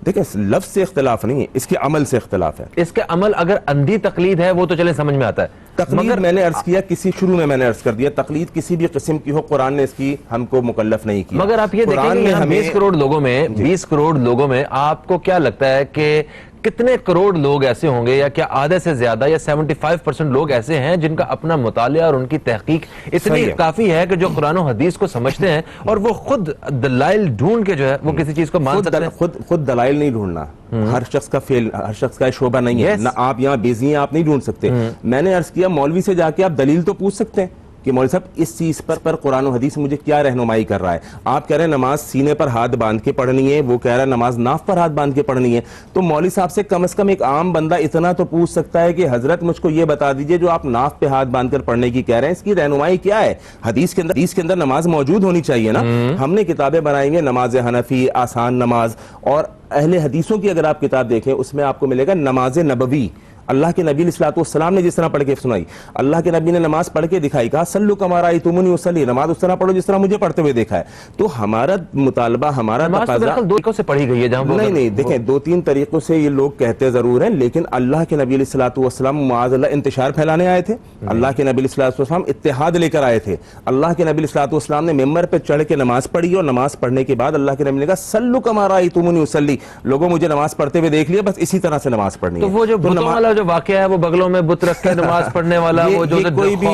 دیکھیں لفظ سے اختلاف نہیں ہے, اس کے عمل سے اختلاف ہے. اس کے عمل اگر اندھی تقلید ہے وہ تو چلیں سمجھ میں آتا ہے. تقلید میں نے عرض کیا, شروع میں نے عرض کر دیا, تقلید کسی بھی قسم کی ہو قرآن نے اس کی ہم کو مکلف نہیں کیا. مگر آپ یہ دیکھیں گے 20 کروڑ لوگوں میں آپ کو کیا لگتا ہے کہ کتنے کروڑ لوگ ایسے ہوں گے, یا کیا آدھے سے زیادہ یا 75% لوگ ایسے ہیں جن کا اپنا مطالعہ اور ان کی تحقیق اتنی کافی ہے کہ جو قرآن و حدیث کو سمجھتے ہیں اور وہ خود دلائل ڈھونڈ کے جو ہے وہ کسی چیز کو مان سکتے ہیں. خود دلائل نہیں ڈھونڈنا ہر شخص کا فیل, ہر شخص کا شعبہ نہیں ہے. نہ آپ یہاں بیزی ہیں, آپ نہیں ڈھونڈ سکتے. میں نے عرض کیا مولوی سے جا کے آپ دلیل تو پوچھ سکتے ہیں کہ مولوی صاحب اس چیز پر قرآن و حدیث مجھے کیا رہنمائی کر رہا ہے. آپ کہہ رہے ہیں نماز سینے پر ہاتھ باندھ کے پڑھنی ہے, وہ کہہ رہا ہے نماز ناف پر ہاتھ باندھ کے پڑھنی ہے. تو مولوی صاحب سے کم از کم ایک عام بندہ اتنا تو پوچھ سکتا ہے کہ حضرت مجھ کو یہ بتا دیجئے جو آپ ناف پہ ہاتھ باندھ کر پڑھنے کی کہہ رہے ہیں اس کی رہنمائی کیا ہے. حدیث کے اندر نماز موجود ہونی چاہیے نا. ہم نے کتابیں بنائیں گے نماز حنفی, آسان نماز, اور اہل حدیثوں کی اگر آپ کتاب دیکھیں اس میں آپ کو ملے گا نماز نبوی. اللہ کے نبی علیہ السلام نے جس طرح پڑھ کے سنائی, اللہ کے نبی نے نماز پڑھ کے دکھائی, کہا صلو کما رأیتمونی اصلی, نماز اس طرح پڑھو جس طرح مجھے پڑھتے ہوئے دیکھا ہے. تو ہمارا مطالبہ, ہمارا تقاضا دو طریقوں سے پڑھی گئی ہے جہاں نہیں دیکھیں 2-3 طریقوں سے یہ لوگ کہتے ضرور ہیں, لیکن اللہ کے نبی علیہ السلام معاذ اللہ انتشار پھیلانے آئے تھے. اللہ کے نبی علیہ السلام اتحاد لے کر آئے تھے. اللہ کے نبی علیہ السلام نے ممبر پہ چڑھ کے نماز پڑھی, اور نماز پڑھنے کے بعد اللہ کے نبی نے کہا صلو کما رأیتمونی اصلی, لوگوں مجھے نماز پڑھتے ہوئے دیکھ لیا, بس اسی طرح سے نماز پڑھنی ہے. تو وہ جو بتوں والا جو واقعہ ہے وہ بغلوں میں بت رکھ کے نماز پڑھنے والا, وہ جو کوئی بھی,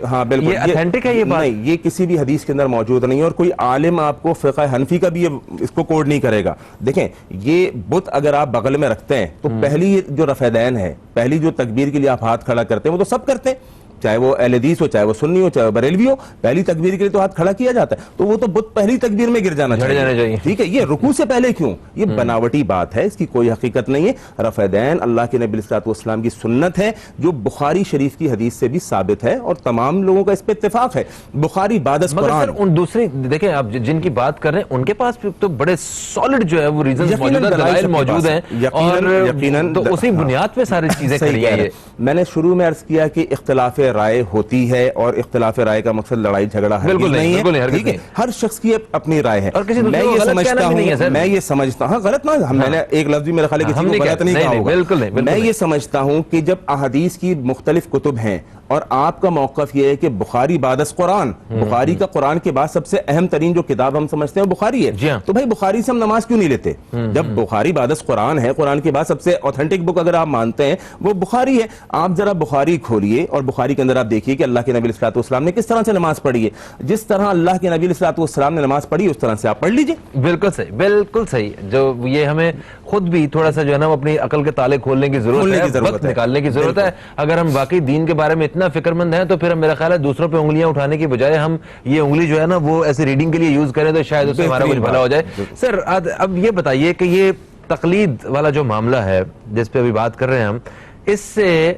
ہاں بالکل یہ اتھینٹک ہے, یہ بات نہیں, یہ کسی بھی حدیث کے اندر موجود نہیں ہے, اور کوئی عالم آپ کو فقہ حنفی کا بھی اس کو کوڈ نہیں کرے گا. دیکھیں یہ بت اگر آپ بغل میں رکھتے ہیں تو پہلی جو رفع دین ہے, پہلی جو تکبیر کے لیے آپ ہاتھ کھڑا کرتے ہیں وہ تو سب کرتے ہیں, چاہے وہ اہل حدیث ہو, چاہے وہ سنی ہو, چاہے وہ بریلوی ہو, پہلی تکبیر کے لیے تو ہاتھ کھڑا کیا جاتا ہے, تو وہ تو بت پہلی تکبیر میں گر جانا چاہیے, ٹھیک ہے. یہ رکوع سے پہلے کیوں؟ یہ بناوٹی بات ہے, اس کی کوئی حقیقت نہیں ہے. رفع دین اللہ کے نبی صلی اللہ علیہ وسلم کی سنت ہے, جو بخاری شریف کی حدیث سے بھی ثابت ہے, اور تمام لوگوں کا اس پہ اتفاق ہے. بخاری بعد از قرآن. ان دوسری دیکھیں آپ جن کی بات کر رہے ہیں ان کے پاس تو بڑے سالڈ جو ہے وہ ریزنز موجود ہیں, دلائل موجود ہیں, اور تو اسی بنیاد پہ ساری چیزیں کھڑی ہیں. میں نے شروع میں عرض کیا کہ اختلاف رائے ہوتی ہے, اور اختلاف رائے کا مقصد لڑائی جھگڑا بالکل نہیں ہے, ٹھیک ہے. ہر شخص کی اپنی رائے ہے. میں یہ سمجھتا ہوں غلط نہ, میں نے ایک لفظ بھی میرے خیال ہے کسی کو غلط نہیں کہا ہوگا. میں یہ سمجھتا ہوں کہ جب احادیث کی مختلف کتب ہیں, اور آپ کا موقف یہ ہے کہ بخاری بعد از قرآن, بخاری کا قرآن کے بعد سب سے اہم ترین جو کتاب ہم سمجھتے ہیں بخاری ہے, تو بھائی بخاری سے ہم نماز کیوں نہیں لیتے؟ جب بخاری بعد از قرآن ہے, قرآن کے بعد سب سے اوتھینٹک بک اگر آپ مانتے ہیں وہ بخاری ہے. آپ ذرا بخاری کھولیے, اور بخاری کے اندر آپ دیکھیے کہ اللہ کے نبی صلی اللہ علیہ وسلم نے کس طرح سے نماز پڑھی ہے. جس طرح اللہ کے نبی صلی اللہ علیہ وسلم نے نماز پڑھی اس طرح سے آپ پڑھ لیجئے. بالکل صحیح, بالکل صحیح. جو یہ ہمیں خود بھی تھوڑا سا جو ہے نا اپنی عقل کے تالے کھولنے کی ضرورت ہے, وقت نکالنے کی ضرورت ہے. اگر ہم واقعی دین کے بارے میں اتنا فکر مند ہیں تو پھر میرا خیال ہے دوسروں پہ انگلیاں اٹھانے کی بجائے ہم یہ انگلی جو ہے نا وہ ایسے ریڈنگ کے لیے یوز کریں تو شاید اس سے ہمارا کچھ بھلا ہو جائے. سر اب یہ بتائیے کہ یہ تقلید والا جو معاملہ ہے جس پہ ابھی بات کر رہے ہیں ہم, اس سے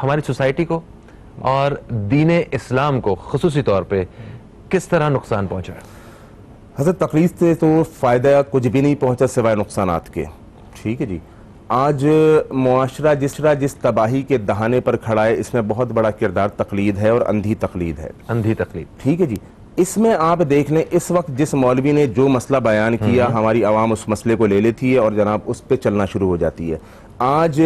ہماری سوسائٹی کو اور دین اسلام کو خصوصی طور پہ کس طرح نقصان پہنچا ہے؟ حضرت تقلید سے تو فائدہ کچھ بھی نہیں پہنچا سوائے نقصانات کے, ٹھیک ہے جی. آج معاشرہ جس تباہی کے دہانے پر کھڑا ہے, اس میں بہت بڑا کردار تقلید ہے, اور اندھی تقلید ہے. اندھی تقلید, ٹھیک ہے جی. اس میں آپ دیکھ لیں اس وقت جس مولوی نے جو مسئلہ بیان کیا, ہماری عوام اس مسئلے کو لے لیتی ہے اور جناب اس پہ چلنا شروع ہو جاتی ہے. آج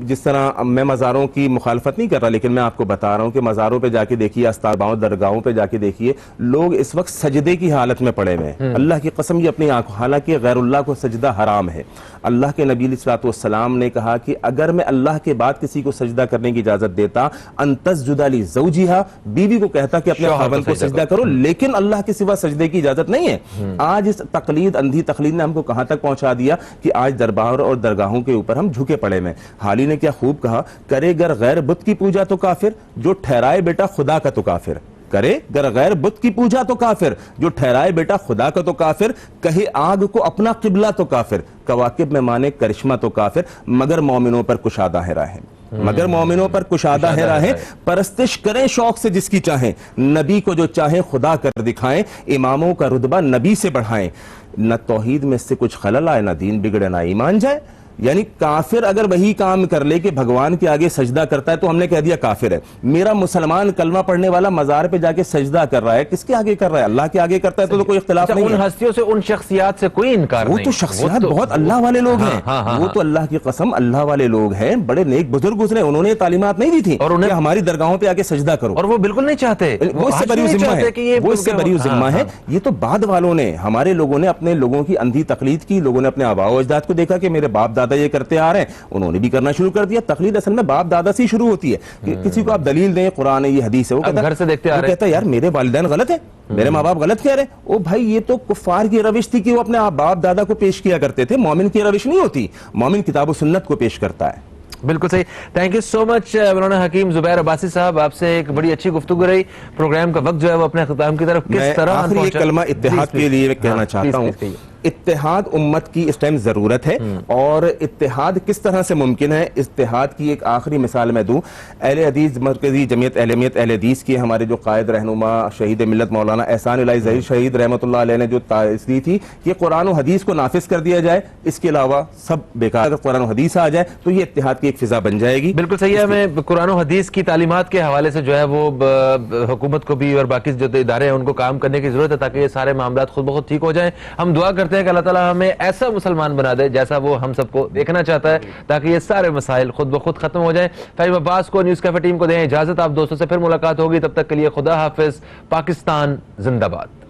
جس طرح میں مزاروں کی مخالفت نہیں کر رہا, لیکن میں آپ کو بتا رہا ہوں کہ مزاروں پہ جا کے دیکھیے, استاداؤں درگاہوں پہ جا کے دیکھیے, لوگ اس وقت سجدے کی حالت میں پڑے ہوئے ہیں. اللہ کی قسم یہ اپنی آنکھوں, حالانکہ غیر اللہ کو سجدہ حرام ہے. اللہ کے نبی علیہ الصلوۃ والسلام نے کہا کہ اگر میں اللہ کے بعد کسی کو سجدہ کرنے کی اجازت دیتا, ان تسجد لزوجہا, بیوی کو کہتا کہ اپنے خاوند کو سجدہ کرو, لیکن اللہ کے سوا سجدے کی اجازت نہیں ہے. آج اس تقلید, اندھی تقلید نے ہم کو کہاں تک پہنچا دیا کہ آج دربار اور درگاہوں کے اوپر ہم جھکے پڑے میں. حالی نے کیا خوب کہا, کرے گر غیر بت کی پوجا تو کافر, جو ٹھہرائے بیٹا خدا کا تو کافر. کرے گر غیر بت کی پوجا تو کافر, جو ٹھہرائے بیٹا خدا کا تو کافر. کہے آگ کو اپنا قبلہ تو کافر, کواکب میں مانے کرشمہ تو کافر. مگر مومنوں پر کشادہ ہے راہیں, مگر مومنوں پر کشادہ ہے راہیں. پرستش کریں شوق سے جس کی چاہیں, نبی کو جو چاہیں خدا کر دکھائیں. اماموں کا رتبہ نبی سے بڑھائیں, نہ توحید میں سے کچھ خلل آئے, نہ دین بگڑے نہ ایمان جائے. یعنی کافر اگر وہی کام کر لے کہ بھگوان کے آگے سجدہ کرتا ہے تو ہم نے کہہ دیا کافر ہے. میرا مسلمان کلمہ پڑھنے والا مزار پہ جا کے سجدہ کر رہا ہے, کس کے آگے کر رہا ہے؟ اللہ کے آگے کرتا ہے تو کوئی اختلاف نہیں ہے. ان ہستیوں سے, ان شخصیات سے کوئی انکار نہیں. وہ تو شخصیات بہت اللہ والے لوگ ہیں, وہ تو اللہ کی قسم اللہ والے لوگ ہیں, بڑے نیک بزرگ گزرے, انہوں نے تعلیمات نہیں دی تھی اور انہیں ہماری درگاہوں پہ آ کے سجدہ کرو, اور وہ بالکل نہیں چاہتے. وہ اس سے بری ذمہ ہے, وہ اس سے بری ذمہ ہے. یہ تو بعد والوں نے, ہمارے لوگوں نے اپنے لوگوں کی اندھی تقلید کی. لوگوں نے اپنے آباء و اجداد کو دیکھا کہ میرے باپ دادا یہ کرتے آ رہے ہیں, انہوں نے بھی کرنا شروع کر دیا. تقلید اصل میں باپ دادا سے شروع ہوتی ہے. کسی کو آپ دلیل دیں, قرآن ہے, یہ حدیث ہے, وہ کہتا ہے یار میرے والدین غلط ہیں, میرے ماں باپ غلط کہہ رہے ہیں. او بھائی یہ تو کفار کی روش تھی کہ وہ اپنے باپ دادا کو پیش کیا کرتے تھے. مومن کی روش نہیں ہوتی, مومن کتاب و سنت کو پیش کرتا ہے. بالکل صحیح. تھینک یو سو مچ مولانا حکیم زبیر عباسی صاحب, آپ سے ایک بڑی اچھی گفتگو رہی. پروگرام کا وقت جو ہے وہ اپنے اختتام کی طرف کس طرح آخری ایک کلمہ اتحاد کے لیے کہنا چاہتا ہوں. اتحاد امت کی اس ٹائم ضرورت ہے, اور اتحاد کس طرح سے ممکن ہے, اتحاد کی ایک آخری مثال میں دوں. اہل حدیث مرکزی جمعیت اہل حدیث کی ہمارے جو قائد رہنما شہید ملت مولانا احسان الہی ظہیر شہید رحمۃ اللہ علیہ نے جو دی تھی کہ قرآن و حدیث کو نافذ کر دیا جائے, اس کے علاوہ سب بیکار. اگر قرآن و حدیث آ جائے تو یہ اتحاد کی ایک فضا بن جائے گی. بالکل صحیح ہے. ہمیں قرآن و حدیث کی تعلیمات کے حوالے سے جو ہے وہ حکومت کو بھی اور باقی جو ادارے ہیں ان کو کام کرنے کی ضرورت ہے تاکہ یہ سارے معاملات خود بخود ٹھیک ہو جائیں. ہم دعا کرتے ہیں کہ اللہ تعالیٰ ہمیں ایسا مسلمان بنا دے جیسا وہ ہم سب کو دیکھنا چاہتا ہے, تاکہ یہ سارے مسائل خود بخود ختم ہو جائیں. فہیم عباس کو, نیوز کیفے ٹیم کو دیں اجازت. آپ دوستوں سے پھر ملاقات ہوگی, تب تک کے لیے خدا حافظ. پاکستان زندہ باد.